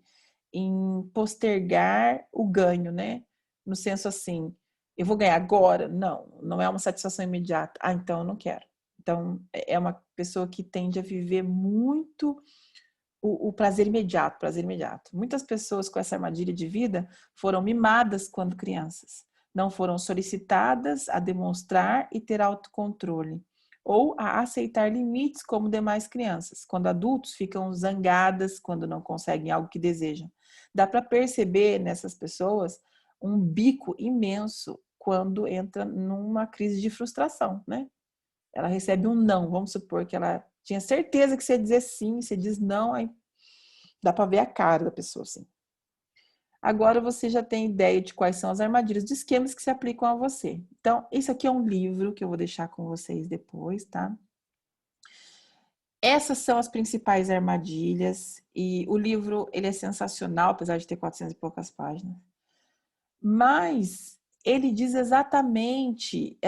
em postergar o ganho, né? No senso assim, eu vou ganhar agora? Não é uma satisfação imediata. Ah, então eu não quero. Então, é uma pessoa que tende a viver muito o prazer imediato, Muitas pessoas com essa armadilha de vida foram mimadas quando crianças. Não foram solicitadas a demonstrar e ter autocontrole, ou a aceitar limites como demais crianças. Quando adultos ficam zangadas quando não conseguem algo que desejam. Dá para perceber nessas pessoas um bico imenso quando entra numa crise de frustração, né? Ela recebe um não, vamos supor que ela tinha certeza que você ia dizer sim, você diz não, aí dá para ver a cara da pessoa assim. Agora você já tem ideia de quais são as armadilhas de esquemas que se aplicam a você. Então, esse aqui é um livro que eu vou deixar com vocês depois, tá? Essas são as principais armadilhas e o livro, ele é sensacional, apesar de ter 400 e poucas páginas. Mas ele diz exatamente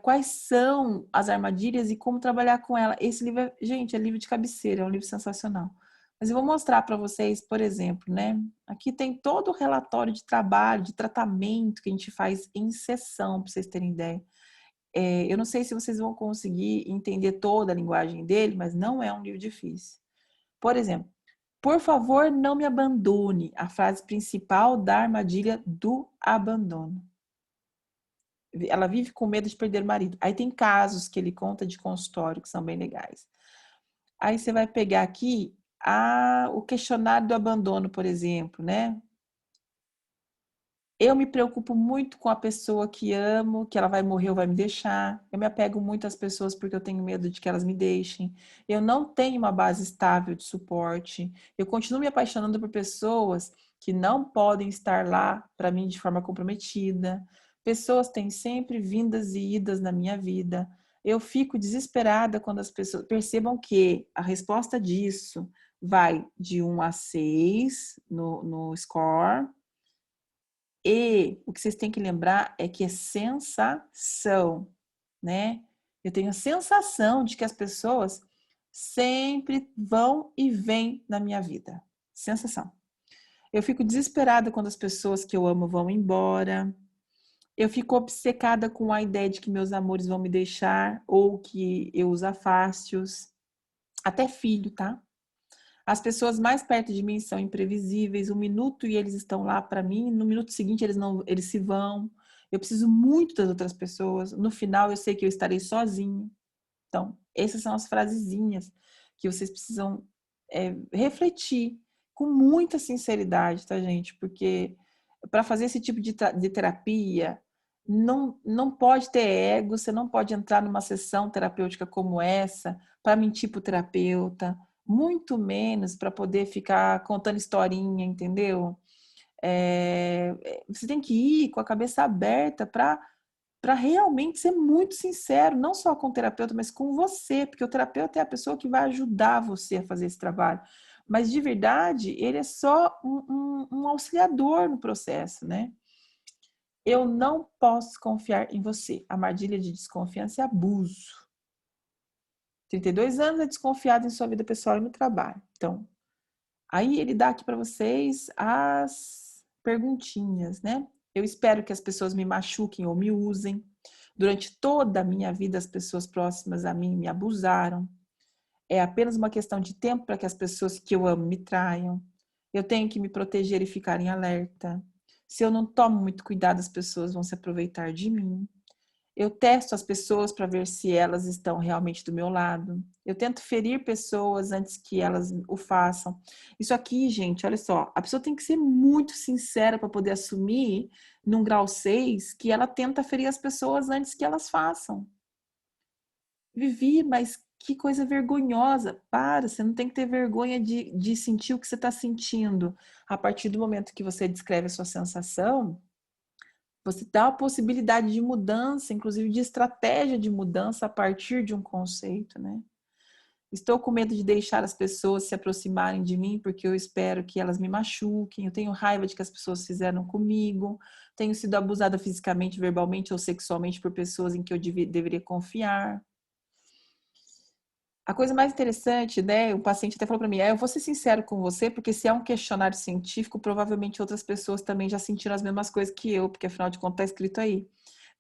quais são as armadilhas e como trabalhar com ela. Esse livro, gente, é livro de cabeceira, é um livro sensacional. Mas eu vou mostrar para vocês, por exemplo, né? Aqui tem todo o relatório de trabalho, de tratamento que a gente faz em sessão, para vocês terem ideia. Eu não sei se vocês vão conseguir entender toda a linguagem dele, mas não é um livro difícil. Por exemplo, por favor, não me abandone. A frase principal da armadilha do abandono. Ela vive com medo de perder o marido. Aí tem casos que ele conta de consultório que são bem legais. Aí você vai pegar aqui o questionário do abandono, por exemplo, né? Eu me preocupo muito com a pessoa que amo, que ela vai morrer ou vai me deixar. Eu me apego muito às pessoas porque eu tenho medo de que elas me deixem. Eu não tenho uma base estável de suporte. Eu continuo me apaixonando por pessoas que não podem estar lá para mim de forma comprometida. Pessoas têm sempre vindas e idas na minha vida. Eu fico desesperada quando as pessoas percebam que a resposta disso vai de 1 a 6 no score. E o que vocês têm que lembrar é que é sensação, né? Eu tenho a sensação de que as pessoas sempre vão e vêm na minha vida. Sensação. Eu fico desesperada quando as pessoas que eu amo vão embora. Eu fico obcecada com a ideia de que meus amores vão me deixar ou que eu os afaste-os. Até filho, tá? As pessoas mais perto de mim são imprevisíveis. Um minuto e eles estão lá para mim, no minuto seguinte eles se vão. Eu preciso muito das outras pessoas. No final eu sei que eu estarei sozinho. Então, essas são as frasezinhas que vocês precisam refletir com muita sinceridade, tá, gente? Porque para fazer esse tipo de terapia, não pode ter ego, você não pode entrar numa sessão terapêutica como essa para mentir para o terapeuta, muito menos para poder ficar contando historinha, entendeu? Você tem que ir com a cabeça aberta para realmente ser muito sincero, não só com o terapeuta, mas com você, porque o terapeuta é a pessoa que vai ajudar você a fazer esse trabalho. Mas, de verdade, ele é só um auxiliador no processo, né? Eu não posso confiar em você. Armadilha de desconfiança e abuso. 32 anos é desconfiado em sua vida pessoal e no trabalho. Então, aí ele dá aqui para vocês as perguntinhas, né? Eu espero que as pessoas me machuquem ou me usem. Durante toda a minha vida, as pessoas próximas a mim me abusaram. É apenas uma questão de tempo para que as pessoas que eu amo me traiam. Eu tenho que me proteger e ficar em alerta. Se eu não tomo muito cuidado, as pessoas vão se aproveitar de mim. Eu testo as pessoas para ver se elas estão realmente do meu lado. Eu tento ferir pessoas antes que elas o façam. Isso aqui, gente, olha só, a pessoa tem que ser muito sincera para poder assumir, num grau 6, que ela tenta ferir as pessoas antes que elas façam. Vivi, mas que coisa vergonhosa. Para, você não tem que ter vergonha de sentir o que você está sentindo. A partir do momento que você descreve a sua sensação, você dá a possibilidade de mudança, inclusive de estratégia de mudança a partir de um conceito, né? Estou com medo de deixar as pessoas se aproximarem de mim porque eu espero que elas me machuquem. Eu tenho raiva de que as pessoas fizeram comigo. Tenho sido abusada fisicamente, verbalmente ou sexualmente por pessoas em que eu deveria confiar. A coisa mais interessante, né? O paciente até falou para mim, eu vou ser sincero com você, porque se é um questionário científico, provavelmente outras pessoas também já sentiram as mesmas coisas que eu, porque afinal de contas está escrito aí.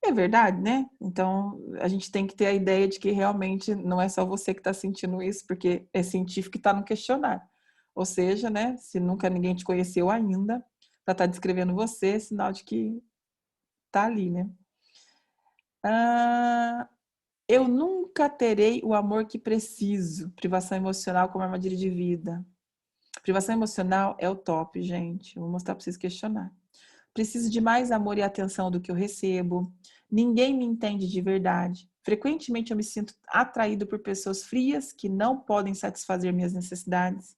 É verdade, né? Então, a gente tem que ter a ideia de que realmente não é só você que está sentindo isso, porque é científico e está no questionário. Ou seja, né? Se nunca ninguém te conheceu ainda, para estar descrevendo você, é sinal de que tá ali, né? Eu nunca terei o amor que preciso. Privação emocional como armadilha de vida. Privação emocional é o top, gente. Eu vou mostrar para vocês questionar. Preciso de mais amor e atenção do que eu recebo. Ninguém me entende de verdade. Frequentemente eu me sinto atraído por pessoas frias que não podem satisfazer minhas necessidades.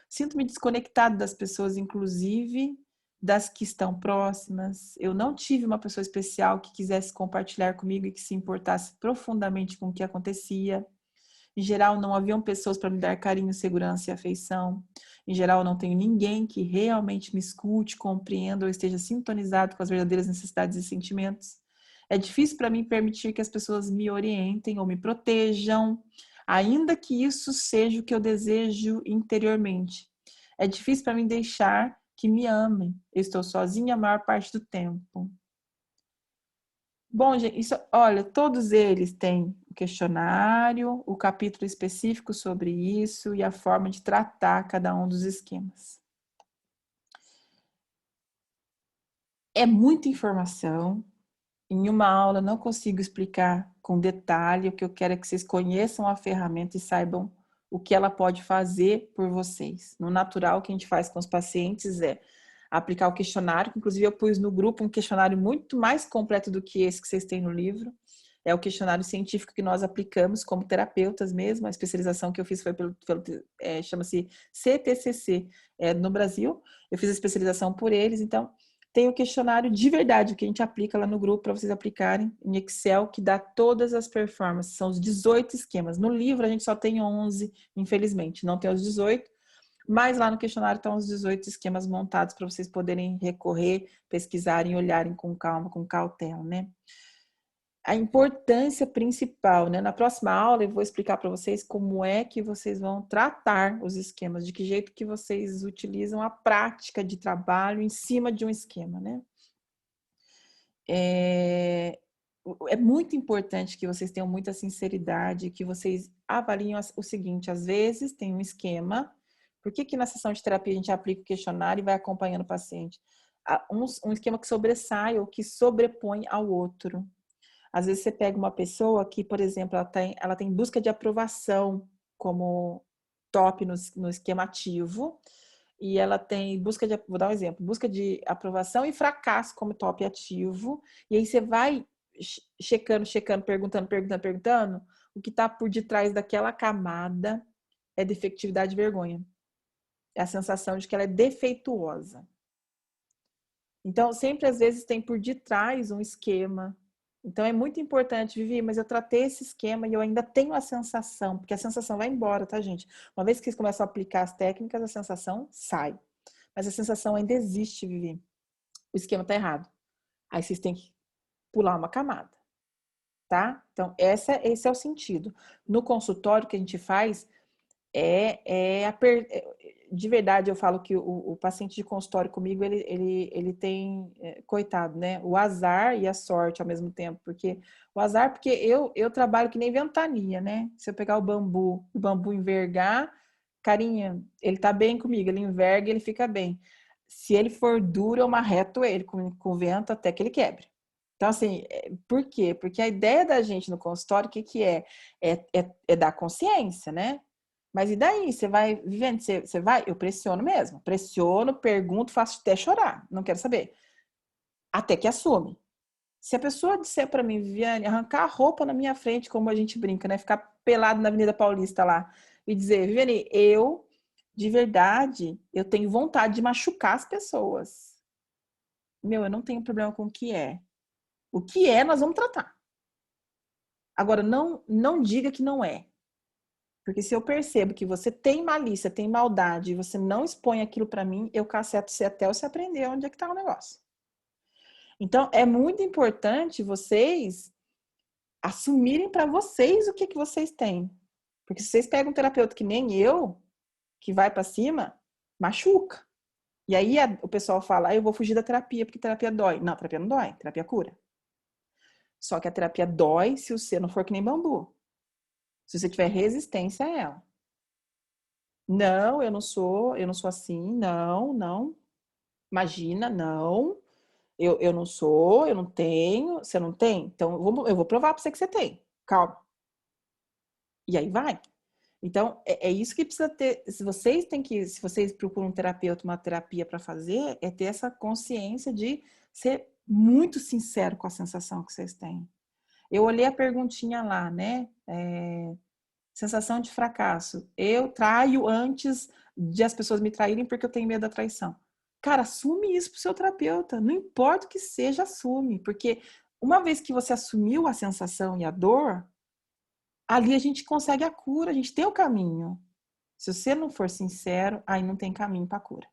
Sinto-me desconectado das pessoas, inclusive das que estão próximas. Eu não tive uma pessoa especial que quisesse compartilhar comigo e que se importasse profundamente com o que acontecia. Em geral, não haviam pessoas para me dar carinho, segurança e afeição. Em geral, eu não tenho ninguém que realmente me escute, compreenda ou esteja sintonizado com as verdadeiras necessidades e sentimentos. É difícil para mim permitir que as pessoas me orientem ou me protejam, ainda que isso seja o que eu desejo interiormente. É difícil para mim deixar que me amem. Eu estou sozinha a maior parte do tempo. Bom, gente, olha, todos eles têm o questionário, o capítulo específico sobre isso e a forma de tratar cada um dos esquemas. É muita informação. Em uma aula não consigo explicar com detalhe. O que eu quero é que vocês conheçam a ferramenta e saibam o que ela pode fazer por vocês. No natural, o que a gente faz com os pacientes é aplicar o questionário, que inclusive eu pus no grupo um questionário muito mais completo do que esse que vocês têm no livro. É o questionário científico que nós aplicamos como terapeutas mesmo. A especialização que eu fiz foi chama-se CTCC no Brasil. Eu fiz a especialização por eles, então tem o questionário de verdade, que a gente aplica lá no grupo para vocês aplicarem em Excel, que dá todas as performances. São os 18 esquemas. No livro a gente só tem 11, infelizmente. Não tem os 18, mas lá no questionário estão os 18 esquemas montados para vocês poderem recorrer, pesquisarem, olharem com calma, com cautela, né? A importância principal, né? Na próxima aula eu vou explicar para vocês como é que vocês vão tratar os esquemas, de que jeito que vocês utilizam a prática de trabalho em cima de um esquema, né? é muito importante que vocês tenham muita sinceridade, que vocês avaliem o seguinte, às vezes tem um esquema, por que na sessão de terapia a gente aplica o questionário e vai acompanhando o paciente? Um esquema que sobressai ou que sobrepõe ao outro. Às vezes você pega uma pessoa que, por exemplo, ela tem busca de aprovação como top no esquema ativo, e ela tem vou dar um exemplo, busca de aprovação e fracasso como top ativo, e aí você vai checando, perguntando, o que está por detrás daquela camada é defectividade e vergonha. É a sensação de que ela é defeituosa. Então, sempre às vezes tem por detrás um esquema. Então, é muito importante, Vivi, mas eu tratei esse esquema e eu ainda tenho a sensação, porque a sensação vai embora, tá, gente? Uma vez que eles começam a aplicar as técnicas, a sensação sai. Mas a sensação ainda existe, Vivi. O esquema tá errado. Aí vocês têm que pular uma camada, tá? Então, esse é o sentido. No consultório que a gente faz, de verdade, eu falo que o paciente de consultório comigo, ele tem, coitado, né? O azar e a sorte ao mesmo tempo. Porque o azar, porque eu trabalho que nem ventania, né? Se eu pegar o bambu envergar, carinha, ele tá bem comigo, ele enverga, ele fica bem. Se ele for duro, eu marreto ele com o vento até que ele quebre. Então, assim, por quê? Porque a ideia da gente no consultório, o que é? É dar consciência, né? Mas e daí? Você vai vivendo? Você vai? Eu pressiono mesmo. Pressiono, pergunto, faço até chorar. Não quero saber. Até que assume. Se a pessoa disser para mim, Viviane, arrancar a roupa na minha frente, como a gente brinca, né? Ficar pelado na Avenida Paulista lá e dizer, Viviane, de verdade, eu tenho vontade de machucar as pessoas. Eu não tenho problema com o que é. O que é, nós vamos tratar. Agora, não diga que não é. Porque se eu percebo que você tem malícia, tem maldade, e você não expõe aquilo para mim, eu caceto você até você aprender onde é que tá o negócio. Então, é muito importante vocês assumirem para vocês o que vocês têm. Porque se vocês pegam um terapeuta que nem eu, que vai para cima, machuca. E aí o pessoal fala, eu vou fugir da terapia porque terapia dói. Não, terapia não dói, terapia cura. Só que a terapia dói se você não for que nem bambu. Se você tiver resistência a ela. Não, eu não sou assim, não. Imagina, não. Eu não sou, eu não tenho. Você não tem? Então eu vou provar para você que você tem. Calma. E aí vai. Então, é isso que precisa ter. Se vocês procuram um terapeuta, uma terapia para fazer, é ter essa consciência de ser muito sincero com a sensação que vocês têm. Eu olhei a perguntinha lá, né? Sensação de fracasso. Eu traio antes de as pessoas me traírem porque eu tenho medo da traição. Cara, assume isso pro seu terapeuta. Não importa o que seja, assume. Porque uma vez que você assumiu a sensação e a dor, ali a gente consegue a cura, a gente tem o caminho. Se você não for sincero, aí não tem caminho para a cura,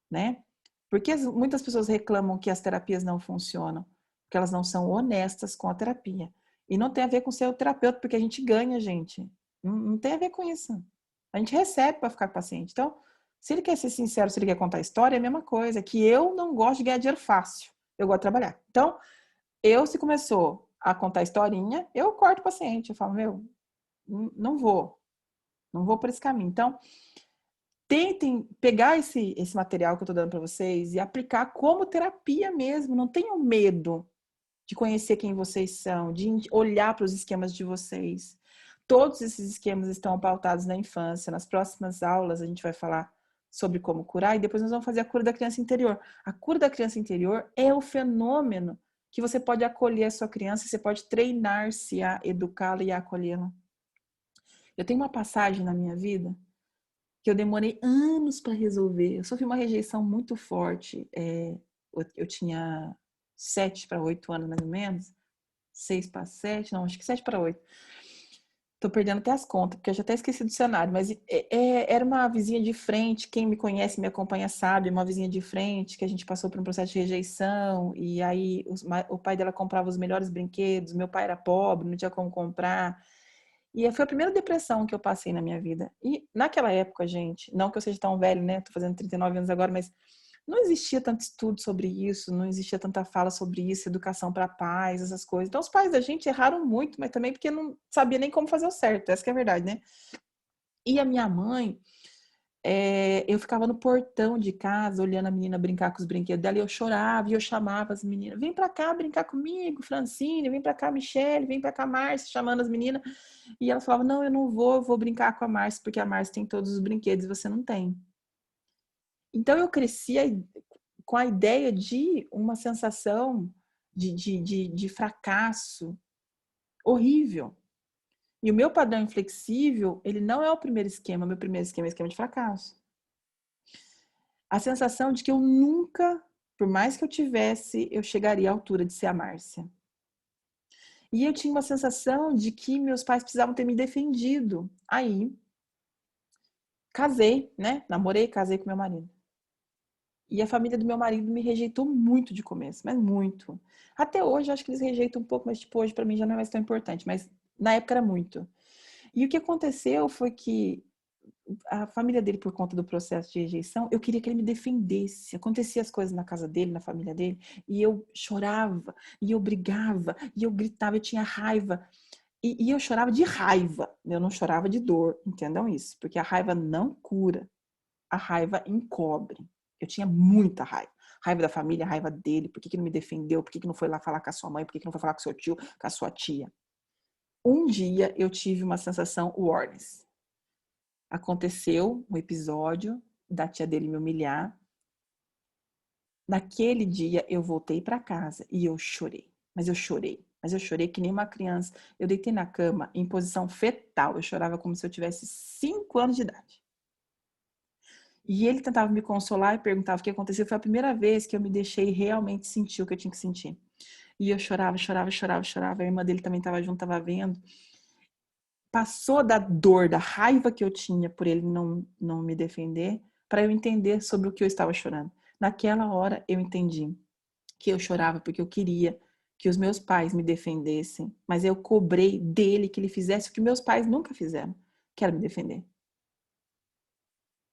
né? Porque muitas pessoas reclamam que as terapias não funcionam, porque elas não são honestas com a terapia. E não tem a ver com ser o terapeuta, porque a gente ganha, gente. Não tem a ver com isso. A gente recebe para ficar com o paciente. Então, se ele quer ser sincero, se ele quer contar a história, é a mesma coisa. Que eu não gosto de ganhar dinheiro fácil. Eu gosto de trabalhar. Então, se começou a contar historinha, eu corto o paciente. Eu falo, não vou por esse caminho. Então, tentem pegar esse material que eu estou dando para vocês e aplicar como terapia mesmo. Não tenham medo de conhecer quem vocês são, de olhar para os esquemas de vocês. Todos esses esquemas estão pautados na infância. Nas próximas aulas a gente vai falar sobre como curar e depois nós vamos fazer a cura da criança interior. A cura da criança interior é o fenômeno que você pode acolher a sua criança, você pode treinar-se a educá-la e a acolhê-la. Eu tenho uma passagem na minha vida que eu demorei anos para resolver. Eu sofri uma rejeição muito forte. Eu tinha 7 para 8 anos, mais ou menos. 6 para 7, não, acho que 7 para 8. Tô perdendo até as contas, porque eu já até esqueci do cenário. Mas era uma vizinha de frente, quem me conhece, me acompanha sabe, uma vizinha de frente, que a gente passou por um processo de rejeição, e aí o pai dela comprava os melhores brinquedos, meu pai era pobre, não tinha como comprar. E foi a primeira depressão que eu passei na minha vida. E naquela época, gente, não que eu seja tão velho, né? Tô fazendo 39 anos agora, mas não existia tanto estudo sobre isso, não existia tanta fala sobre isso, educação para pais, essas coisas. Então, os pais da gente erraram muito, mas também porque não sabia nem como fazer o certo, essa que é a verdade, né? E a minha mãe, eu ficava no portão de casa, olhando a menina brincar com os brinquedos dela, e eu chorava, e eu chamava as meninas, vem pra cá brincar comigo, Francine, vem pra cá, Michele, vem pra cá, Márcia, chamando as meninas. E ela falava, não, eu não vou, eu vou brincar com a Márcia, porque a Márcia tem todos os brinquedos e você não tem. Então, eu cresci com a ideia de uma sensação de fracasso horrível. E o meu padrão inflexível, ele não é o primeiro esquema. Meu primeiro esquema é o esquema de fracasso. A sensação de que eu nunca, por mais que eu tivesse, eu chegaria à altura de ser a Márcia. E eu tinha uma sensação de que meus pais precisavam ter me defendido. Aí, casei, né? Namorei, casei com meu marido. E a família do meu marido me rejeitou muito de começo, mas muito. Até hoje, eu acho que eles rejeitam um pouco, mas tipo, hoje pra mim já não é mais tão importante. Mas na época era muito. E o que aconteceu foi que a família dele, por conta do processo de rejeição, eu queria que ele me defendesse. Acontecia as coisas na casa dele, na família dele, e eu chorava, e eu brigava, e eu gritava, eu tinha raiva. E eu chorava de raiva, eu não chorava de dor, entendam isso? Porque a raiva não cura, a raiva encobre. Eu tinha muita raiva. Raiva da família, raiva dele, por que não me defendeu, por que não foi lá falar com a sua mãe, por que não foi falar com o seu tio, com a sua tia. Um dia eu tive uma sensação Warnes. Aconteceu um episódio da tia dele me humilhar. Naquele dia eu voltei para casa e eu chorei. Mas eu chorei que nem uma criança. Eu deitei na cama em posição fetal. Eu chorava como se eu tivesse 5 anos de idade. E ele tentava me consolar e perguntava o que aconteceu. Foi a primeira vez que eu me deixei realmente sentir o que eu tinha que sentir. E eu chorava. A irmã dele também estava junto, estava vendo. Passou da dor, da raiva que eu tinha por ele não me defender, para eu entender sobre o que eu estava chorando. Naquela hora eu entendi que eu chorava porque eu queria que os meus pais me defendessem, mas eu cobrei dele que ele fizesse o que meus pais nunca fizeram, que era me defender.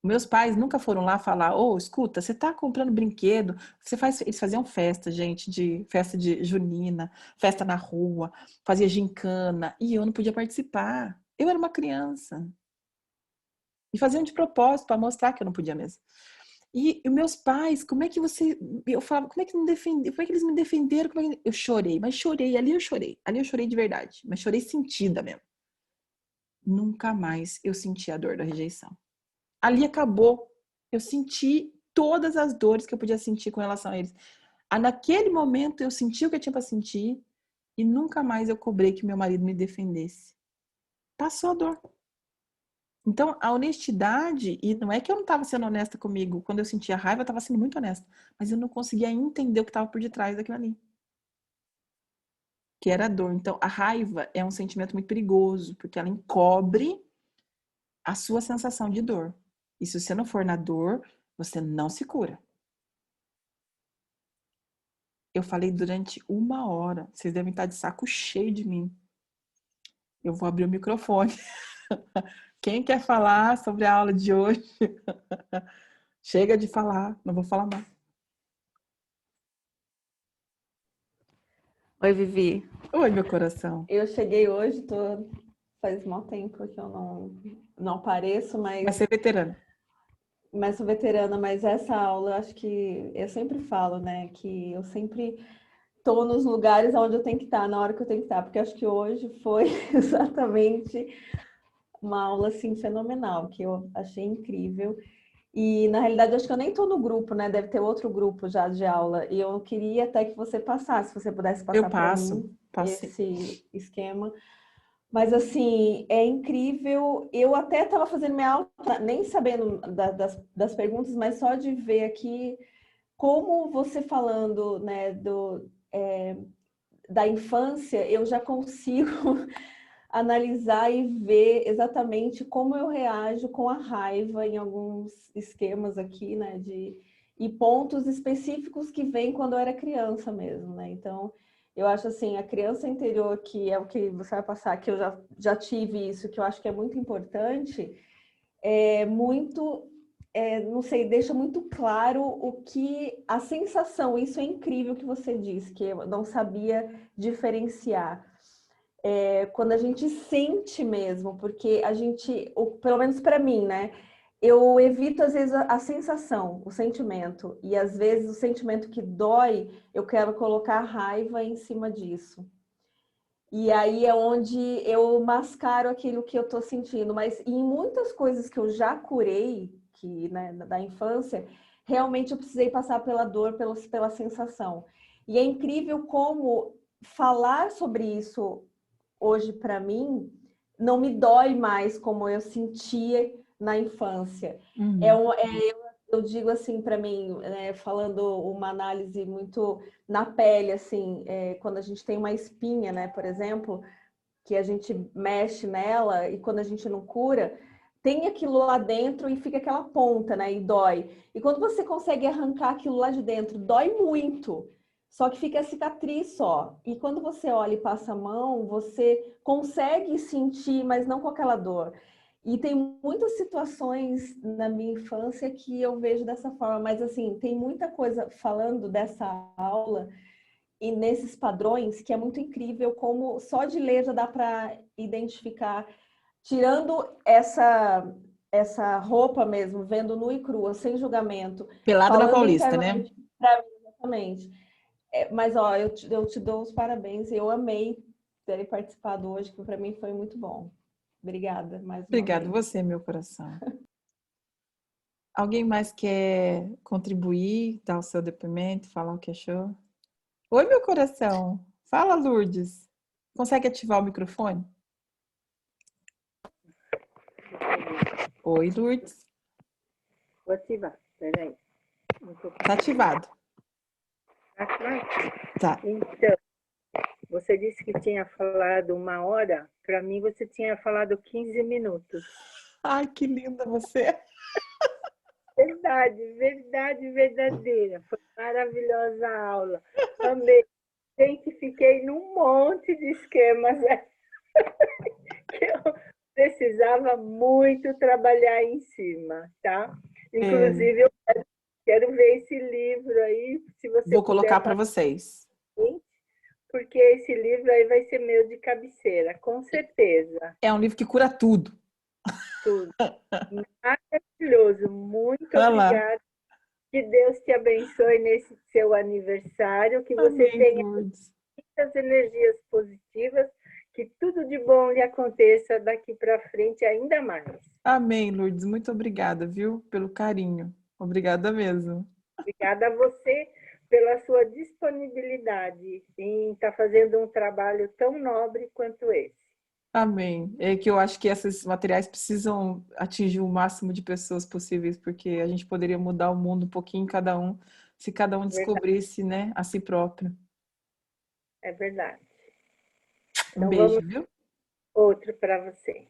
Meus pais nunca foram lá falar, escuta, você tá comprando brinquedo, eles faziam festa, gente, festa de junina, festa na rua, fazia gincana, e eu não podia participar. Eu era uma criança. E faziam de propósito para mostrar que eu não podia mesmo. E meus pais, eu falava, como é que eles me defenderam? Eu chorei, ali eu chorei de verdade, mas chorei sentida mesmo. Nunca mais eu senti a dor da rejeição. Ali acabou. Eu senti todas as dores que eu podia sentir com relação a eles. Naquele momento eu senti o que eu tinha para sentir e nunca mais eu cobrei que meu marido me defendesse. Passou a dor. Então, a honestidade, e não é que eu não estava sendo honesta comigo, quando eu sentia raiva eu estava sendo muito honesta, mas eu não conseguia entender o que estava por detrás daquilo ali. Que era a dor. Então, a raiva é um sentimento muito perigoso, porque ela encobre a sua sensação de dor. E se você não for na dor, você não se cura. Eu falei durante 1 hora. Vocês devem estar de saco cheio de mim. Eu vou abrir o microfone. Quem quer falar sobre a aula de hoje? Chega de falar. Não vou falar mais. Oi, Vivi. Oi, meu coração. Eu cheguei hoje, faz mal tempo que eu não apareço, Vai ser veterana. Mas sou veterana, mas essa aula, acho que eu sempre falo, né, que eu sempre tô nos lugares onde eu tenho que estar, na hora que eu tenho que estar, porque acho que hoje foi exatamente uma aula, assim, fenomenal, que eu achei incrível. E, na realidade, acho que eu nem tô no grupo, né, deve ter outro grupo já de aula, e eu queria até que você passasse, se você pudesse passar para mim esse esquema. Mas, assim, é incrível. Eu até estava fazendo minha aula, nem sabendo das perguntas, mas só de ver aqui como você falando, né, da infância, eu já consigo analisar e ver exatamente como eu reajo com a raiva em alguns esquemas aqui, né, e pontos específicos que vêm quando eu era criança mesmo, né? Então, eu acho assim, a criança interior, que é o que você vai passar, que eu já tive isso, que eu acho que é muito importante, é muito não sei, deixa muito claro o que a sensação, isso é incrível que você disse, que eu não sabia diferenciar. Quando a gente sente mesmo, porque a gente, pelo menos para mim, né? Eu evito às vezes a sensação, o sentimento, e às vezes o sentimento que dói, eu quero colocar a raiva em cima disso. E aí é onde eu mascaro aquilo que eu tô sentindo, mas em muitas coisas que eu já curei, que, né, da infância, realmente eu precisei passar pela dor, pela sensação. E é incrível como falar sobre isso hoje para mim não me dói mais como eu sentia na infância. Eu digo assim para mim, falando uma análise muito na pele, assim, quando a gente tem uma espinha, né, por exemplo, que a gente mexe nela e quando a gente não cura, tem aquilo lá dentro e fica aquela ponta, né, e dói. E quando você consegue arrancar aquilo lá de dentro, dói muito. Só que fica a cicatriz só. E quando você olha e passa a mão, você consegue sentir, mas não com aquela dor. E tem muitas situações na minha infância que eu vejo dessa forma. Mas, assim, tem muita coisa falando dessa aula e nesses padrões que é muito incrível como só de ler já dá para identificar. Tirando essa roupa mesmo, vendo nua e crua, sem julgamento. Pelada na Falando Paulista, né? internamente pra mim, exatamente. Mas, ó, eu te dou os parabéns. Eu amei ter participado hoje, que para mim foi muito bom. Obrigada mais uma Obrigado vez. você, meu coração. Alguém mais quer contribuir, dar o seu depoimento, falar o que achou? Oi, meu coração. Fala, Lourdes. Consegue ativar o microfone? Oi, Lourdes. Vou ativar, peraí. Tá ativado. Tá. Então, você disse que tinha falado 1 hora. Para mim, você tinha falado 15 minutos. Ai, que linda você. Verdade, verdade, verdadeira. Foi maravilhosa a aula. Amei. Gente, fiquei num monte de esquemas que eu precisava muito trabalhar em cima, tá? Inclusive, eu quero ver esse livro aí, se você Vou puder colocar para vocês. porque esse livro aí vai ser meu de cabeceira, com certeza. É um livro que cura tudo. Tudo. Maravilhoso. Muito Olá. obrigada. Que Deus te abençoe nesse seu aniversário, que você Amém, tenha Lourdes. muitas energias positivas, que tudo de bom lhe aconteça daqui para frente ainda mais. Amém, Lourdes. Muito obrigada, viu? Pelo carinho. Obrigada mesmo. Obrigada a você pela sua disponibilidade em estar fazendo um trabalho tão nobre quanto esse. Amém. É que eu acho que esses materiais precisam atingir o máximo de pessoas possíveis, porque a gente poderia mudar o mundo um pouquinho cada um, se cada um descobrisse, né, a si próprio. É verdade. Um Então, beijo, vamos viu? outro para você.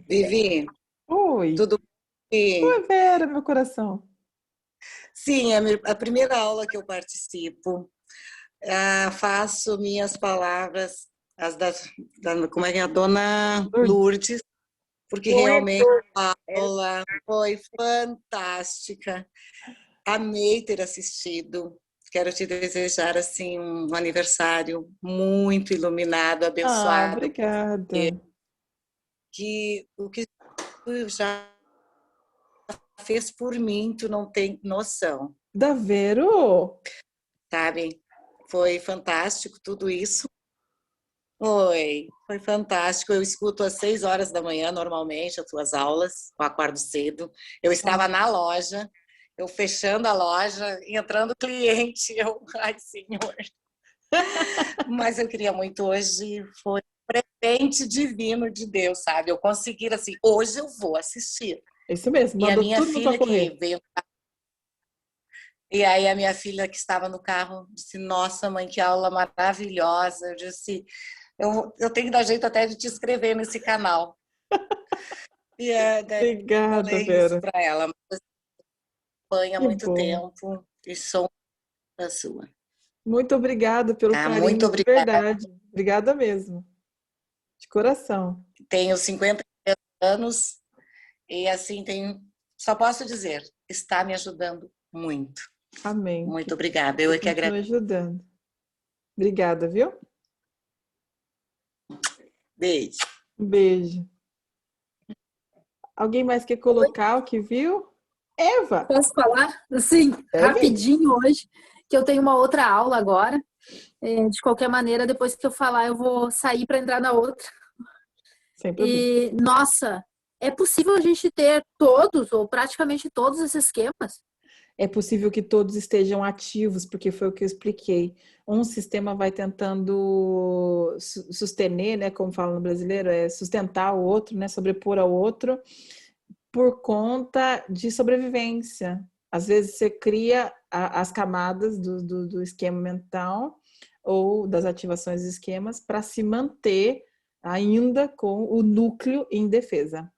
Vivi, Oi. tudo bem? Oi, Vera, meu coração. Sim, é a primeira aula que eu participo. Faço minhas palavras, como é que é? A dona Lourdes, porque realmente a aula foi fantástica. Amei ter assistido. Quero te desejar assim um aniversário muito iluminado, abençoado. Obrigada. Que o que tu já fez por mim, tu não tem noção. Da Vero? Sabe? Foi fantástico tudo isso. Foi fantástico. Eu escuto às 6 horas da manhã, normalmente, as tuas aulas. Eu acordo cedo. Eu estava na loja, eu fechando a loja, entrando cliente. Ai, senhor. Mas eu queria muito hoje, foi um presente divino de Deus, sabe? Eu consegui, assim, hoje eu vou assistir. Isso mesmo, E a mandou minha tudo filha para correr. que veio. E aí a minha filha que estava no carro disse: nossa, mãe, que aula maravilhosa. Eu disse: eu tenho que dar jeito até de te inscrever nesse canal. E daí Obrigada, eu falei Vera. isso para ela. Mas acompanha há Que muito bom. tempo e sou da sua. Muito obrigada pelo carinho, Muito de obrigada. verdade. Obrigada mesmo. De coração. Tenho 53 anos e assim tenho só posso dizer, está me ajudando muito. Amém. Muito obrigada. Eu é que Continua agradeço. ajudando. Obrigada, viu? Beijo. Um beijo. Alguém mais quer colocar o que viu? Eva! Posso falar? Assim, rapidinho hoje, que eu tenho uma outra aula agora. De qualquer maneira, depois que eu falar, eu vou sair para entrar na outra. Sem problema. E, nossa, é possível a gente ter todos, ou praticamente todos esses esquemas? É possível que todos estejam ativos, porque foi o que eu expliquei. Um sistema vai tentando sustener, né, como fala no brasileiro, sustentar o outro, né, sobrepor ao outro, por conta de sobrevivência. Às vezes você cria as camadas do esquema mental ou das ativações de esquemas para se manter ainda com o núcleo em defesa.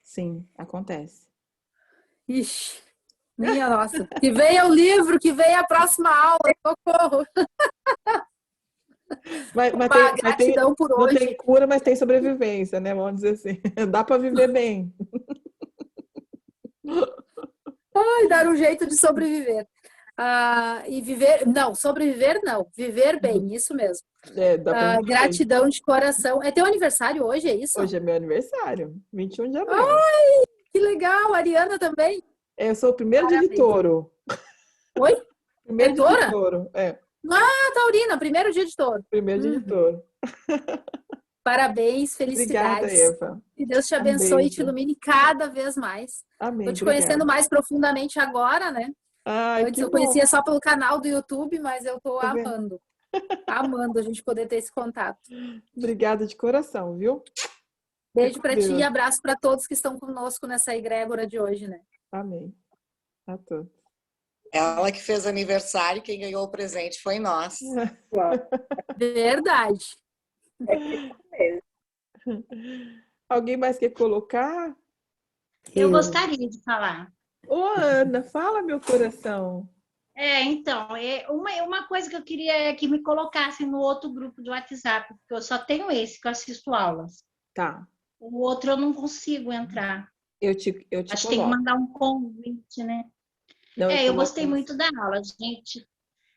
Sim, acontece. Ixi, minha nossa. Que venha o livro, que venha a próxima aula, socorro. Gratidão por não hoje. tem cura, mas tem sobrevivência, né? Vamos dizer assim. Dá para viver bem. Ai, dar um jeito de sobreviver. E viver, não, sobreviver não, viver bem, isso mesmo. Dá pra gratidão de coração. É teu aniversário hoje, é isso? Hoje é meu aniversário, 21 de abril. Ai, que legal, Ariana também. Eu sou o primeiro dia de touro. Oi? Primeiro dia toura? de touro, Taurina, primeiro dia de touro. Primeiro dia de touro. Parabéns, felicidades. Obrigada, Eva. Que Deus te abençoe e te ilumine cada vez mais. Amém. Tô te conhecendo mais profundamente agora, né? Ai, Antes eu conhecia só pelo canal do YouTube, mas eu tô Tá amando. Amando a gente poder ter esse contato. Obrigada de coração, viu? Beijo para ti e abraço para todos que estão conosco nessa egrégora de hoje, né? Amém. A todos. Ela que fez aniversário, quem ganhou o presente foi nós. Verdade. Alguém mais quer colocar? Eu gostaria de falar. Ô, Ana, fala, meu coração. Então, uma coisa que eu queria é que me colocassem no outro grupo do WhatsApp, porque eu só tenho esse que eu assisto aulas. Tá. O outro eu não consigo entrar. Eu te Acho que tem que mandar um convite, né? Não, eu gostei muito da aula, gente.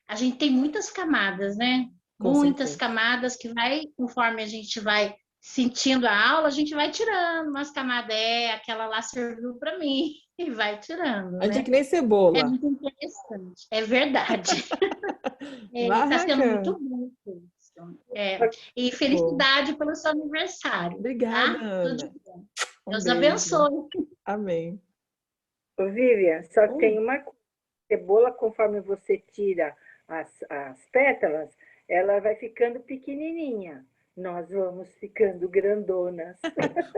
A gente tem muitas camadas, né? Muitas camadas que vai, conforme a gente vai sentindo a aula, a gente vai tirando umas camadas. Aquela lá serviu para mim. E vai tirando, A gente né? é que nem cebola. É muito interessante. É verdade. Está sendo muito bom isso. E felicidade pelo seu aniversário. Obrigada, tá? Ana. Tudo de bom. Deus abençoe. Amém. Vivian, só tem uma coisa. Cebola, conforme você tira as pétalas, ela vai ficando pequenininha. Nós vamos ficando grandonas.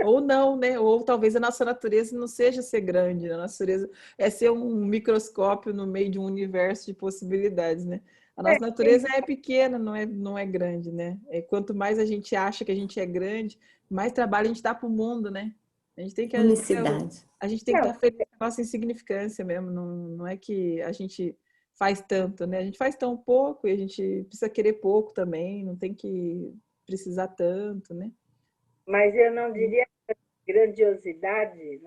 Ou não, né? Ou talvez a nossa natureza não seja ser grande. A nossa natureza é ser um microscópio no meio de um universo de possibilidades, né? A nossa natureza é pequena, não é grande, né? Quanto mais a gente acha que a gente é grande, mais trabalho a gente dá para o mundo, né? A gente tem que Unicidade. A gente tem que estar feliz com a nossa insignificância mesmo. Não é que a gente faz tanto, né? A gente faz tão pouco e a gente precisa querer pouco também. Não tem que precisar tanto, né? Mas eu não diria grandiosidade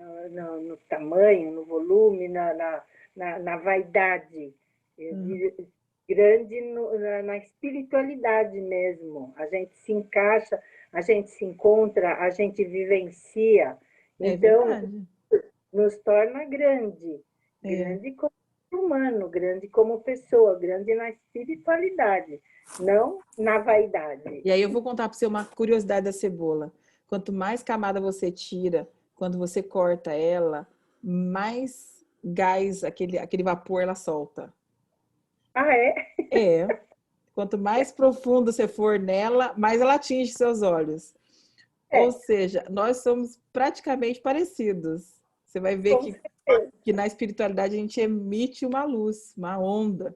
no tamanho, no volume, na vaidade. Eu diria grande na espiritualidade mesmo. A gente se encaixa, a gente se encontra, a gente vivencia. Então, nos torna grande. Grande como humano, grande como pessoa, grande na espiritualidade, não na vaidade. E aí eu vou contar para você uma curiosidade da cebola. Quanto mais camada você tira, quando você corta ela, mais gás, aquele vapor ela solta. Ah, é? É. Quanto mais profundo você for nela, mais ela atinge seus olhos. Ou seja, nós somos praticamente parecidos. Você vai ver que na espiritualidade a gente emite uma luz, uma onda.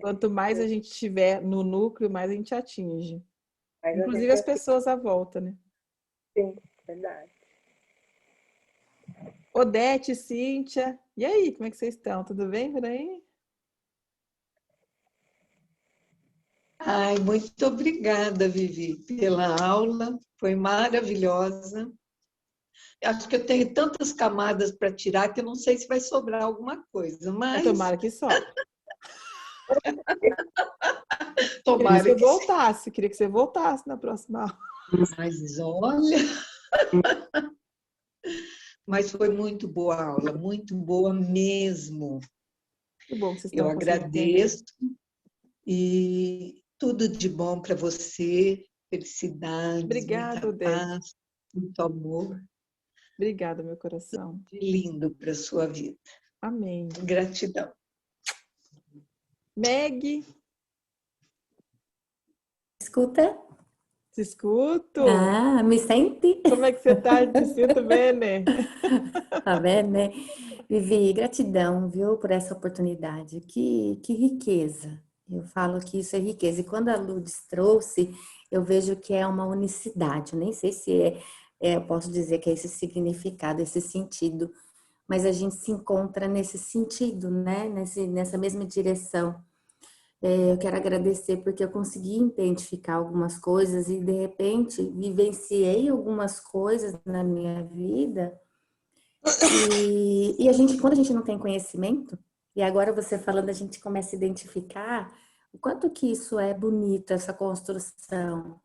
Quanto mais a gente estiver no núcleo, mais a gente atinge. Inclusive as pessoas à volta, né? Sim, verdade. Odete, Cíntia, e aí, como é que vocês estão? Tudo bem por aí? Ai, muito obrigada, Vivi, pela aula. Foi maravilhosa. Acho que eu tenho tantas camadas para tirar que eu não sei se vai sobrar alguma coisa, mas Tomara que sobre. tomara Queria que você que sim. voltasse, queria que você voltasse na próxima aula. Mas olha, mas foi muito boa a aula, muito boa mesmo. Que bom que vocês Eu estão conseguindo entender. agradeço e tudo de bom para você, felicidades, Obrigada, muita Odete. paz, muito amor, Obrigada, meu coração. de lindo para a sua vida. Amém. Gratidão. Meg, Escuta? te escuto. Ah, me sente? Como é que você está? Te sinto bem, né? Tá vendo, né? Vivi, gratidão, viu, por essa oportunidade. Que riqueza. Eu falo que isso é riqueza. E quando a Lourdes trouxe, eu vejo que é uma unicidade. Eu nem sei se eu posso dizer que é esse significado, esse sentido, mas a gente se encontra nesse sentido, né? Nessa mesma direção. Eu quero agradecer porque eu consegui identificar algumas coisas e, de repente, vivenciei algumas coisas na minha vida. E quando a gente não tem conhecimento, e agora você falando, a gente começa a identificar o quanto que isso é bonito, essa construção.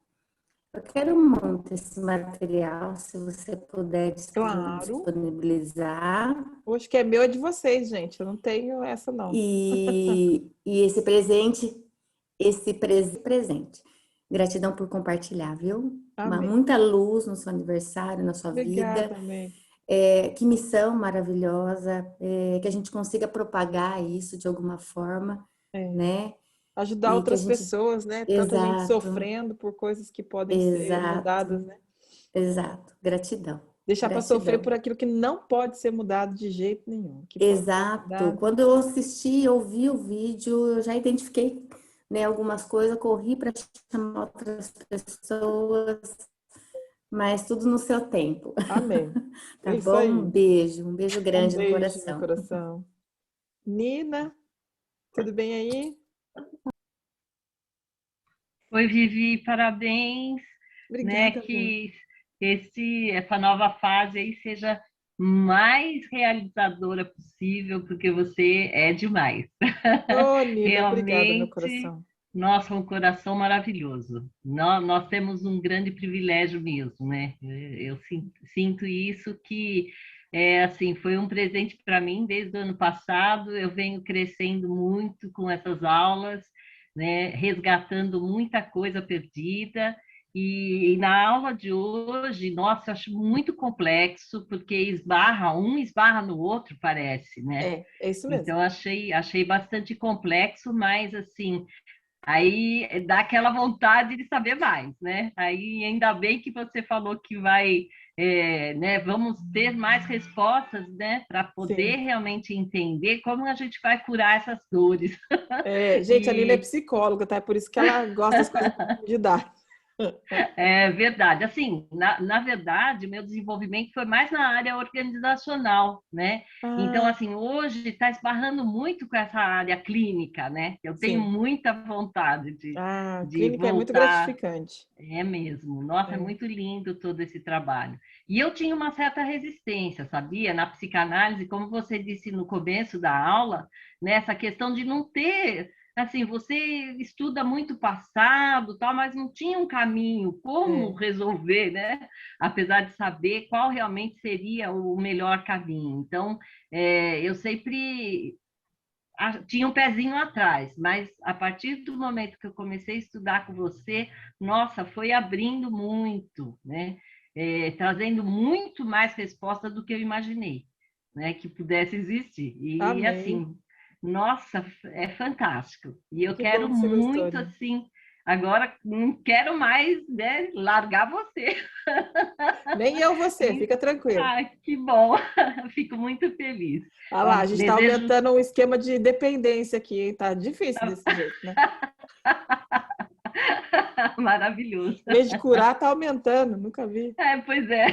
Eu quero muito esse material, se você puder Claro. disponibilizar. Hoje que é meu é de vocês, gente. Eu não tenho essa, não. E esse presente. Gratidão por compartilhar, viu? Amém. Muita luz no seu aniversário, na sua vida. Obrigada, Meg. Que missão maravilhosa, que a gente consiga propagar isso de alguma forma, né? Ajudar E outras que a gente... pessoas, né? Tanta gente Exato. sofrendo por coisas que podem ser mudadas, né? Exato. Gratidão. Deixar para Gratidão. sofrer por aquilo que não pode ser mudado de jeito nenhum. Exato. Quando eu assisti, ouvi o vídeo, eu já identifiquei, né, algumas coisas, corri para chamar outras pessoas, mas tudo no seu tempo. Amém. Tá Isso bom? aí. Um beijo grande no coração. Meu coração. Nina, tudo bem aí? Oi, Vivi, parabéns. Obrigada, né, que essa nova fase aí seja mais realizadora possível, porque você é demais. Ô, Nina, obrigada, meu Realmente, coração. nossa, um coração maravilhoso. Nós temos um grande privilégio mesmo, né? Eu sinto isso que assim, foi um presente para mim desde o ano passado. Eu venho crescendo muito com essas aulas, né? Resgatando muita coisa perdida. E na aula de hoje, nossa, eu acho muito complexo, porque um esbarra no outro, parece, né? É isso mesmo. Então, achei bastante complexo, mas, assim, aí dá aquela vontade de saber mais, né? Aí, ainda bem que você falou que né, vamos ter mais respostas, né? Para poder realmente entender como a gente vai curar essas dores. Gente, a Nina é psicóloga, tá? É por isso que ela gosta das coisas de profundidade. É verdade. Assim, na verdade, meu desenvolvimento foi mais na área organizacional, né? Então, assim, hoje está esbarrando muito com essa área clínica, né? Eu tenho muita vontade de clínica voltar. é muito gratificante. É mesmo. Nossa, é muito lindo todo esse trabalho. E eu tinha uma certa resistência, sabia? Na psicanálise, como você disse no começo da aula, né? Essa questão de não ter... Assim, você estuda muito passado, tal, mas não tinha um caminho, como resolver, né? Apesar de saber qual realmente seria o melhor caminho. Então, eu sempre tinha um pezinho atrás, mas a partir do momento que eu comecei a estudar com você, nossa, foi abrindo muito, né? Trazendo muito mais resposta do que eu imaginei, né? Que pudesse existir. E, Amém. assim... Nossa, é fantástico. E eu quero bom que você muito, gostou, né? assim, agora não quero mais, né, largar você. Nem eu você, fica tranquilo. Ai, que bom. Fico muito feliz. Ah lá, a gente está aumentando um esquema de dependência aqui, hein? Tá difícil desse jeito, né? Maravilhoso. Em vez de curar, tá aumentando, nunca vi. Pois é.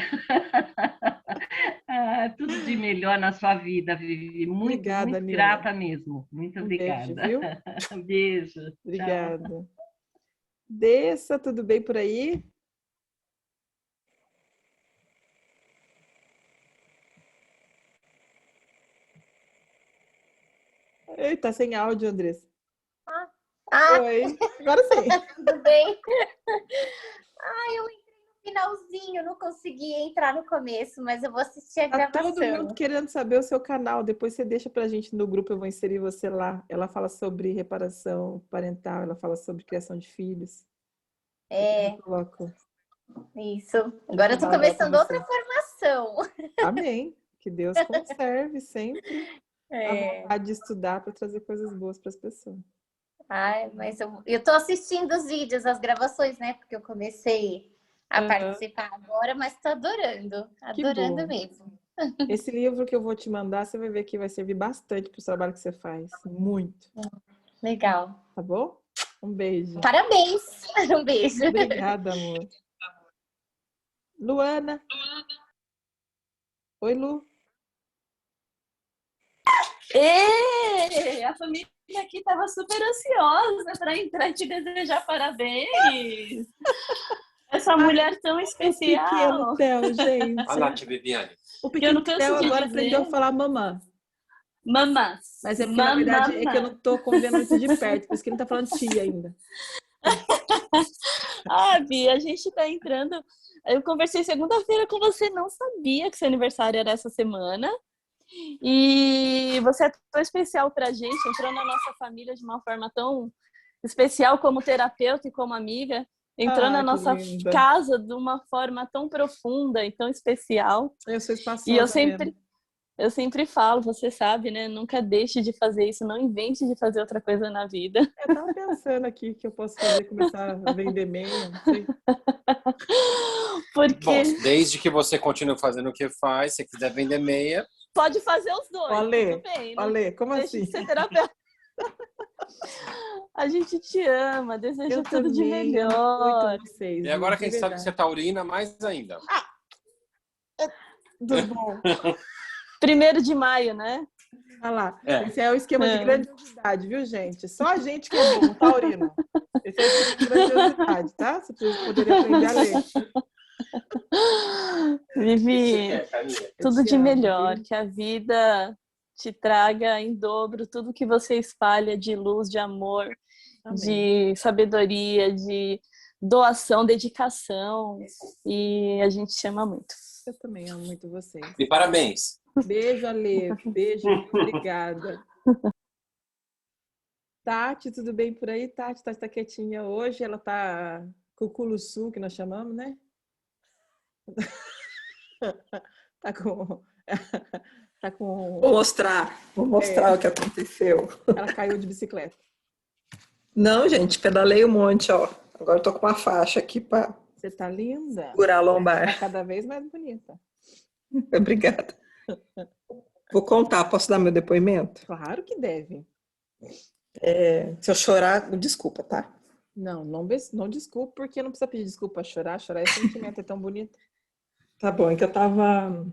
Tudo de melhor na sua vida, Vivi. Muito, obrigada, muito Nina. grata mesmo. Muito obrigada. Beijo, viu? Beijo. Obrigada. Tchau. Dessa, tudo bem por aí? Eita, sem áudio, Andressa. Ah, Oi, agora sim. tudo bem? Eu entrei no finalzinho, não consegui entrar no começo, mas eu vou assistir a Tá gravação. todo mundo querendo saber o seu canal. Depois você deixa pra gente no grupo, eu vou inserir você lá. Ela fala sobre reparação parental, ela fala sobre criação de filhos. É, Eu coloco isso. Agora eu tô canal dela pra começando outra você. formação. Amém. Que Deus conserve sempre a É. vontade de estudar para trazer coisas boas para as pessoas. Mas eu tô assistindo os vídeos, as gravações, né? Porque eu comecei a participar agora, mas tô adorando. Que Adorando bom. mesmo. Esse livro que eu vou te mandar, você vai ver que vai servir bastante para o trabalho que você faz. Muito. Legal. Tá bom? Um beijo. Parabéns. Um beijo. Obrigada, amor. Luana. Oi, Lu. A família aqui estava super ansiosa para entrar e te desejar parabéns. Essa mulher tão especial. Pequeno Theo, gente. Olha lá, tia Viviane. O pequeno Theo agora dizer. aprendeu a falar mamã. Mamã. Mas é porque, na verdade, é que eu não tô convivendo muito de perto, por isso que ele não tá falando tia ainda. Bia, a gente tá entrando. Eu conversei segunda-feira com você, não sabia que seu aniversário era essa semana. E você é tão especial pra gente, entrou na nossa família de uma forma tão especial como terapeuta e como amiga. Entrou na nossa casa de uma forma tão profunda e tão especial. Eu sou espaçosa E eu sempre falo, você sabe, né? Nunca deixe de fazer isso, não invente de fazer outra coisa na vida. Eu tava pensando aqui que eu posso fazer, começar a vender meia, não sei. Porque... Bom, desde que você continue fazendo o que faz, se quiser vender meia... Pode fazer os dois, Olê, tudo bem. Olê, como deixa assim? De ser terapeuta. A gente te ama, deseja tudo de melhor. Vocês, e agora quem sabe que você é taurina, mais ainda. Tudo bom. 1º de maio, né? Olha lá, esse é o esquema de grandiosidade, viu, gente? Só a gente que é bom, taurino. Esse é o esquema de grandiosidade, tá? Você poderia aprender a ler. Vivi, tudo de melhor, que a vida te traga em dobro tudo que você espalha de luz, de amor, de sabedoria, de doação, dedicação, e a gente te ama muito. Eu também amo muito vocês. E parabéns. Beijo, Ale. Beijo, obrigada. Tati, tudo bem por aí? Tati tá quietinha hoje, ela tá com o culo-sul, que nós chamamos, né? Tá com... Vou mostrar o que aconteceu. Ela caiu de bicicleta. Não, gente, pedalei um monte, ó. Agora eu tô com uma faixa aqui para... Você tá linda. Segurar a lombar. Tá cada vez mais bonita. Obrigada. Vou contar, posso dar meu depoimento? Claro que deve. Se eu chorar, desculpa, tá? Não desculpa, porque não precisa pedir desculpa pra chorar. Chorar é sentimento, é tão bonito. Tá bom, é que eu tava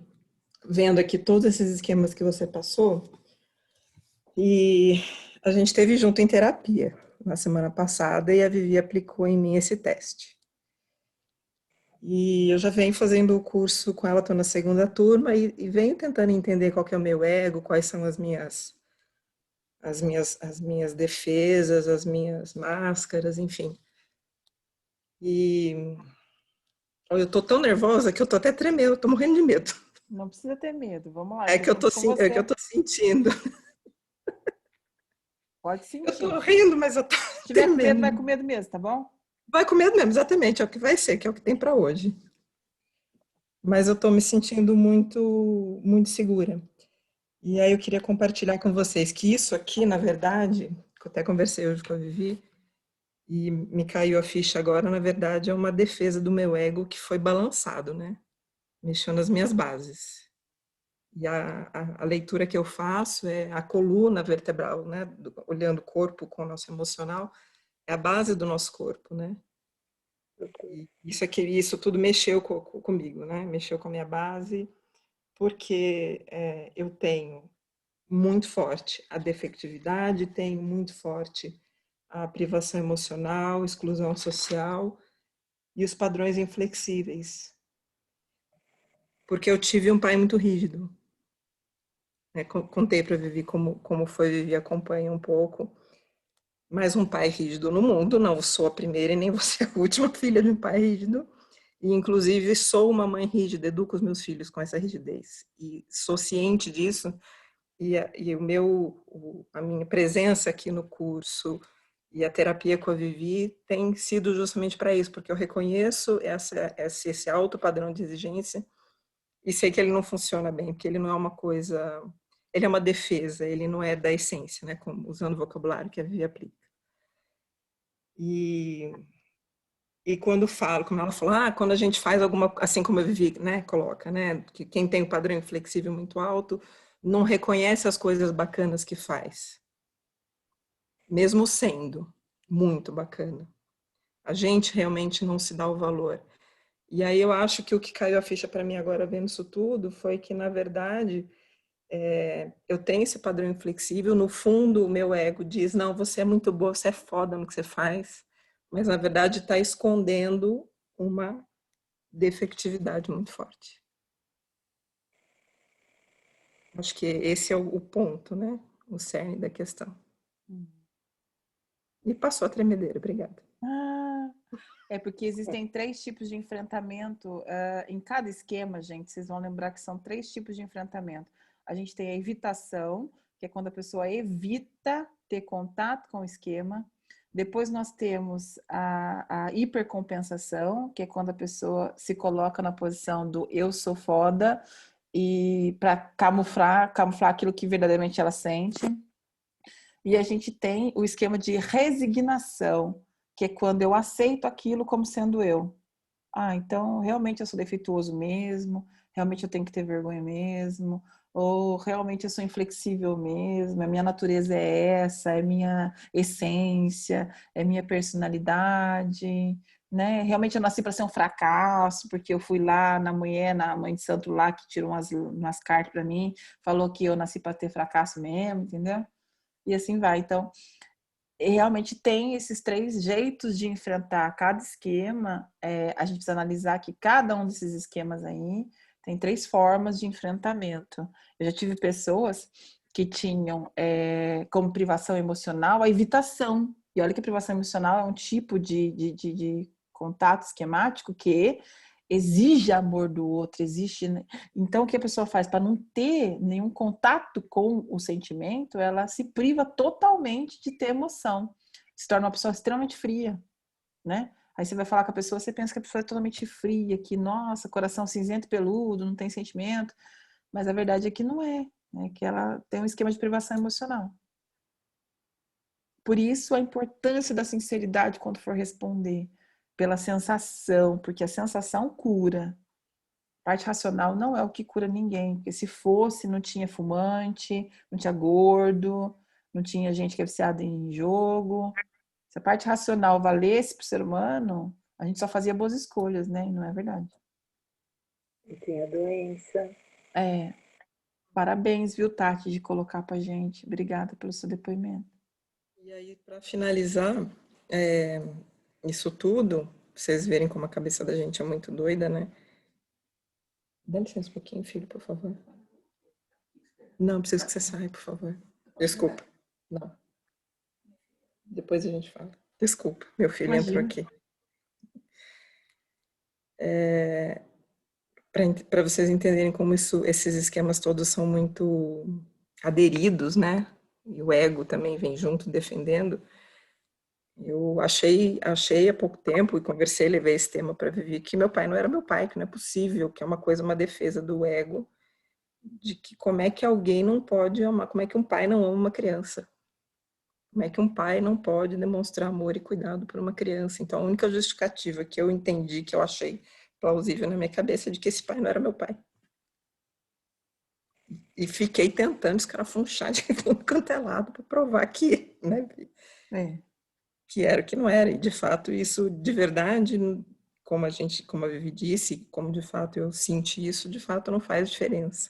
vendo aqui todos esses esquemas que você passou e a gente esteve junto em terapia na semana passada e a Vivi aplicou em mim esse teste. E eu já venho fazendo o curso com ela, estou na 2ª turma e venho tentando entender qual que é o meu ego, quais são as minhas defesas, as minhas máscaras, enfim. E eu tô tão nervosa que eu tô até tremendo, eu tô morrendo de medo. Não precisa ter medo, vamos lá. É que eu tô sentindo. Pode sentir. Eu tô rindo, mas eu tô Se tiver tremendo. medo, vai com medo mesmo, tá bom? Vai com medo mesmo, exatamente, é o que vai ser, que é o que tem para hoje. Mas eu tô me sentindo muito, muito segura. E aí eu queria compartilhar com vocês que isso aqui, na verdade, que eu até conversei hoje com a Vivi, e me caiu a ficha agora, na verdade, é uma defesa do meu ego que foi balançado, né? Mexeu nas minhas bases. E a leitura que eu faço é a coluna vertebral, né? Olhando o corpo com o nosso emocional, é a base do nosso corpo, né? E isso tudo mexeu comigo, né? Mexeu com a minha base, porque eu tenho muito forte a defectividade, tenho muito forte a privação emocional, exclusão social e os padrões inflexíveis. Porque eu tive um pai muito rígido. Contei para Vivi como foi, Vivi acompanha um pouco. Mais um pai rígido no mundo, não sou a primeira e nem você a última filha de um pai rígido. E, inclusive, sou uma mãe rígida, educo os meus filhos com essa rigidez. E sou ciente disso. E a minha presença aqui no curso e a terapia com a Vivi tem sido justamente para isso, porque eu reconheço esse alto padrão de exigência e sei que ele não funciona bem, porque ele não é uma coisa... Ele é uma defesa, ele não é da essência, né? Usando o vocabulário que a Vivi aplica. E quando como ela falou, quando a gente faz alguma, assim como a Vivi, né, coloca, né, que quem tem o padrão inflexível muito alto não reconhece as coisas bacanas que faz, mesmo sendo muito bacana. A gente realmente não se dá o valor. E aí eu acho que o que caiu a ficha para mim agora vendo isso tudo foi que, na verdade, eu tenho esse padrão inflexível, no fundo o meu ego diz, não, você é muito boa, você é foda no que você faz, mas na verdade está escondendo uma defectividade muito forte. Acho que esse é o ponto, né? O cerne da questão. E passou a tremedeira, obrigada. É porque existem 3 tipos de enfrentamento em cada esquema, gente. Vocês vão lembrar que são 3 tipos de enfrentamento. A gente tem a evitação, que é quando a pessoa evita ter contato com o esquema. Depois nós temos a hipercompensação, que é quando a pessoa se coloca na posição do eu sou foda e para camuflar aquilo que verdadeiramente ela sente. E a gente tem o esquema de resignação, que é quando eu aceito aquilo como sendo eu. Então realmente eu sou defeituoso mesmo, realmente eu tenho que ter vergonha mesmo, ou realmente eu sou inflexível mesmo, a minha natureza é essa, é minha essência, é minha personalidade, né? Realmente eu nasci para ser um fracasso, porque eu fui lá na mãe de santo lá que tirou umas cartas para mim, falou que eu nasci para ter fracasso mesmo, entendeu? E assim vai. Então, realmente tem esses 3 jeitos de enfrentar cada esquema. A gente precisa analisar que cada um desses esquemas aí tem 3 formas de enfrentamento. Eu já tive pessoas que tinham como privação emocional a evitação. E olha que a privação emocional é um tipo de contato esquemático que exige amor do outro, existe. Então, o que a pessoa faz para não ter nenhum contato com o sentimento, ela se priva totalmente de ter emoção. Se torna uma pessoa extremamente fria, né? Aí você vai falar com a pessoa, você pensa que a pessoa é totalmente fria, que, nossa, coração cinzento e peludo, não tem sentimento. Mas a verdade é que não é, né? Que ela tem um esquema de privação emocional. Por isso, a importância da sinceridade quando for responder. Pela sensação, porque a sensação cura. A parte racional não é o que cura ninguém, porque se fosse, não tinha fumante, não tinha gordo, não tinha gente que é viciada em jogo. Se a parte racional valesse para o ser humano, a gente só fazia boas escolhas, né? E não é verdade. Não tinha doença. Parabéns, viu, Tati, de colocar para a gente. Obrigada pelo seu depoimento. E aí, para finalizar, isso tudo, pra vocês verem como a cabeça da gente é muito doida, né? Dá licença um pouquinho, filho, por favor. Não, preciso que você saia, por favor. Desculpa. Não. Depois a gente fala. Desculpa, meu filho entrou aqui. Para vocês entenderem como esses esquemas todos são muito aderidos, né? E o ego também vem junto defendendo. Eu achei há pouco tempo e conversei, levei esse tema para Vivi, que meu pai não era meu pai, que não é possível, que é uma defesa do ego, de que como é que alguém não pode amar, como é que um pai não ama uma criança? Como é que um pai não pode demonstrar amor e cuidado por uma criança? Então, a única justificativa que eu entendi, que eu achei plausível na minha cabeça, é de que esse pai não era meu pai. E fiquei tentando escarafunchar de tudo quanto é lado para provar que, né, que era o que não era. E, de fato, isso de verdade, como a Vivi disse, como de fato eu senti isso, de fato não faz diferença.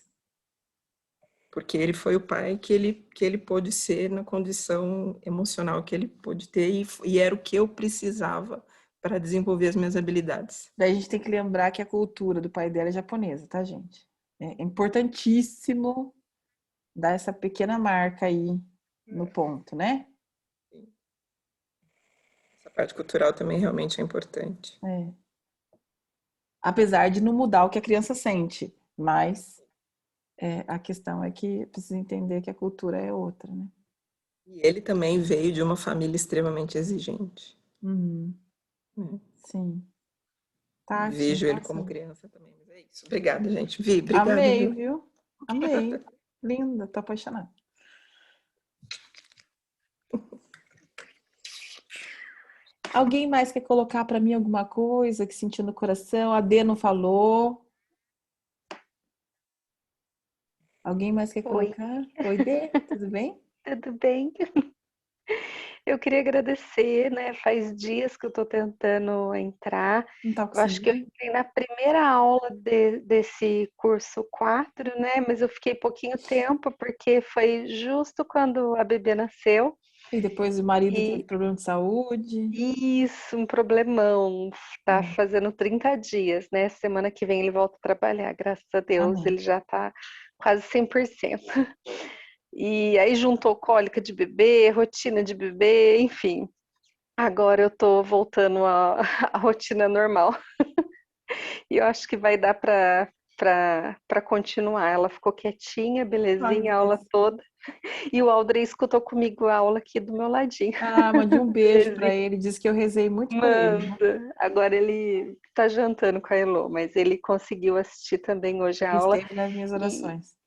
Porque ele foi o pai que ele pôde ser na condição emocional que ele pôde ter e era o que eu precisava para desenvolver as minhas habilidades. Daí a gente tem que lembrar que a cultura do pai dela é japonesa, tá, gente? É importantíssimo dar essa pequena marca aí no ponto, né? Essa parte cultural também realmente é importante. É. Apesar de não mudar o que a criança sente, mas a questão é que precisa entender que a cultura é outra, né? E ele também veio de uma família extremamente exigente. Uhum. Sim. Tati, Vejo ele como criança também, mas é isso. Obrigada, gente. Vi, obrigada. Amei, viu? Amei. Linda, tô apaixonada. Alguém mais quer colocar para mim alguma coisa que sentiu no coração? A Dê não falou. Alguém mais quer colocar? Oi, Dê, tudo bem? Tudo bem? Eu queria agradecer, né? Faz dias que eu estou tentando entrar. Não tá Eu acho que eu entrei na primeira aula desse curso 4, né? Mas eu fiquei pouquinho tempo, porque foi justo quando a bebê nasceu. E depois o marido teve problema de saúde. Isso, um problemão. Tá fazendo 30 dias, né? Semana que vem ele volta a trabalhar, graças a Deus. Amém. Ele já tá quase 100%. E aí juntou cólica de bebê, rotina de bebê, enfim. Agora eu tô voltando à rotina normal. E eu acho que vai dar para continuar. Ela ficou quietinha, belezinha, a aula toda. E o Aldrey escutou comigo a aula aqui do meu ladinho. Ah, mandei um beijo para ele. Disse que eu rezei muito por ele. Manda. Agora ele tá jantando com a Elô, mas ele conseguiu assistir também hoje a aula. Esteve nas minhas orações.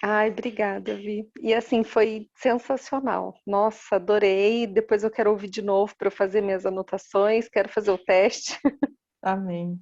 Ai, obrigada, Vi. E assim, foi sensacional. Nossa, adorei. Depois eu quero ouvir de novo para eu fazer minhas anotações, quero fazer o teste. Amém.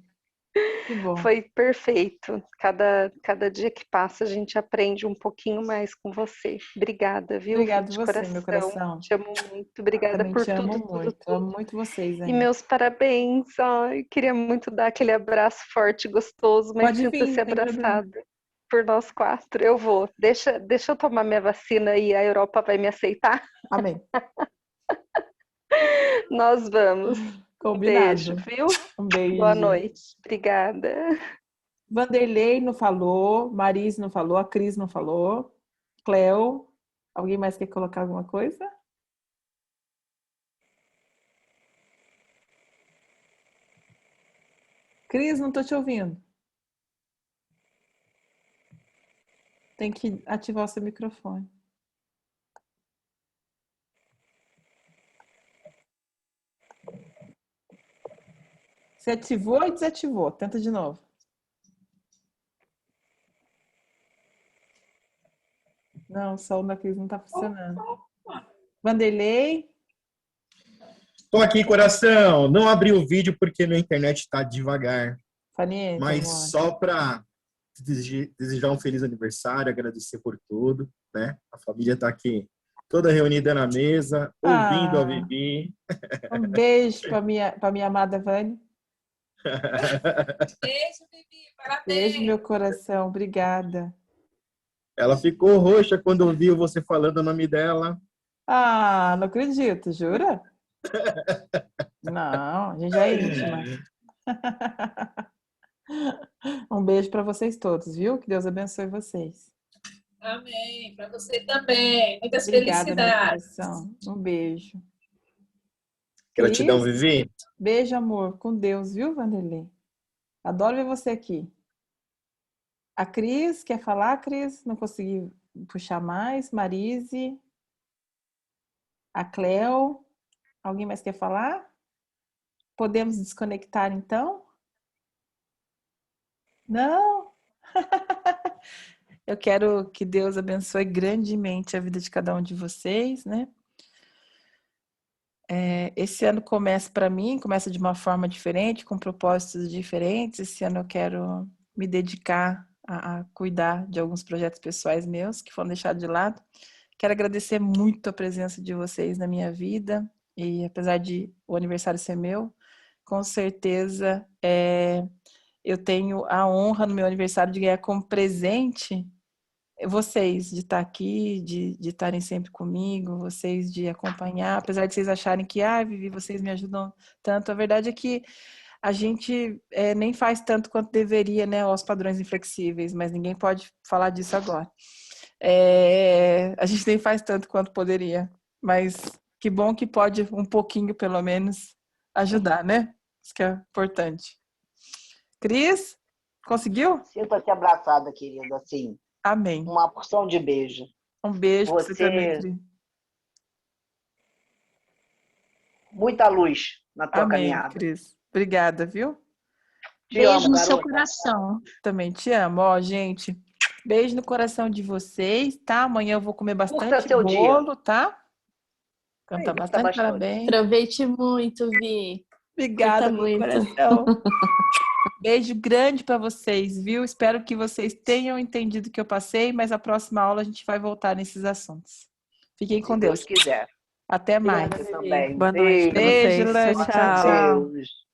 Que bom. Foi perfeito. Cada dia que passa a gente aprende um pouquinho mais com você. Obrigada, viu? Obrigada de você, coração. meu coração. Te amo muito. Obrigada Também por te amo tudo, muito. tudo. Amo muito vocês E ainda. meus parabéns. Ai, queria muito dar aquele abraço forte, gostoso, mas Pode vir, sinta-se não tem problema. abraçada por nós 4. Eu vou. Deixa eu tomar minha vacina e a Europa vai me aceitar. Amém. Nós vamos. Combinado. Um beijo, viu? Um beijo. Boa noite. Obrigada. Vanderlei não falou, Maris não falou, a Cris não falou, Cleo, alguém mais quer colocar alguma coisa? Cris, não estou te ouvindo. Tem que ativar o seu microfone. Você ativou e desativou. Tenta de novo. Não, o som da Cris não está funcionando. Vanderlei? Estou aqui, coração. Não abri o vídeo porque minha internet está devagar. Fanieta, mas amor. só para desejar um feliz aniversário, agradecer por tudo, né? A família está aqui toda reunida na mesa, ouvindo a Vivi. Um beijo para minha amada Vânia. Beijo, Vivi. Parabéns. Beijo, meu coração. Obrigada. Ela ficou roxa quando ouviu você falando o nome dela. Ah, não acredito, jura? Não, a gente já é íntima. Um beijo para vocês todos, viu? Que Deus abençoe vocês. Amém. Para você também. Muitas Obrigada, meu felicidades. coração. Um beijo. Gratidão, Cris, Vivi. beijo, amor. Com Deus, viu, Vanderlei? Adoro ver você aqui. A Cris, quer falar, Cris? Não consegui puxar mais. Marise. A Cleo. Alguém mais quer falar? Podemos desconectar, então? Não? Eu quero que Deus abençoe grandemente a vida de cada um de vocês, né? Esse ano começa para mim, começa de uma forma diferente, com propósitos diferentes. Esse ano eu quero me dedicar a cuidar de alguns projetos pessoais meus que foram deixados de lado. Quero agradecer muito a presença de vocês na minha vida e apesar de o aniversário ser meu, com certeza eu tenho a honra no meu aniversário de ganhar como presente vocês, de estar aqui, de estarem sempre comigo, vocês de acompanhar, apesar de vocês acharem que, Vivi, vocês me ajudam tanto, a verdade é que a gente nem faz tanto quanto deveria, né, aos padrões inflexíveis, mas ninguém pode falar disso agora. A gente nem faz tanto quanto poderia, mas que bom que pode um pouquinho, pelo menos, ajudar, né? Isso que é importante. Cris, conseguiu? Sinta-se abraçada, querida, assim. Amém. Uma porção de beijo. Um beijo para você também, Cris. Muita luz na tua Amém, caminhada. Cris. Obrigada, viu? Beijo no seu coração. Também te amo. Ó, gente, beijo no coração de vocês, tá? Amanhã eu vou comer bastante bolo, tá? Cantar bastante, parabéns. Aproveite muito, Vi. Obrigada, meu coração. Beijo grande para vocês, viu? Espero que vocês tenham entendido o que eu passei, mas a próxima aula a gente vai voltar nesses assuntos. Fiquem com Deus. Se Deus quiser. Até mais. Também. Boa noite. Beijo, Lani. Tchau. Deus.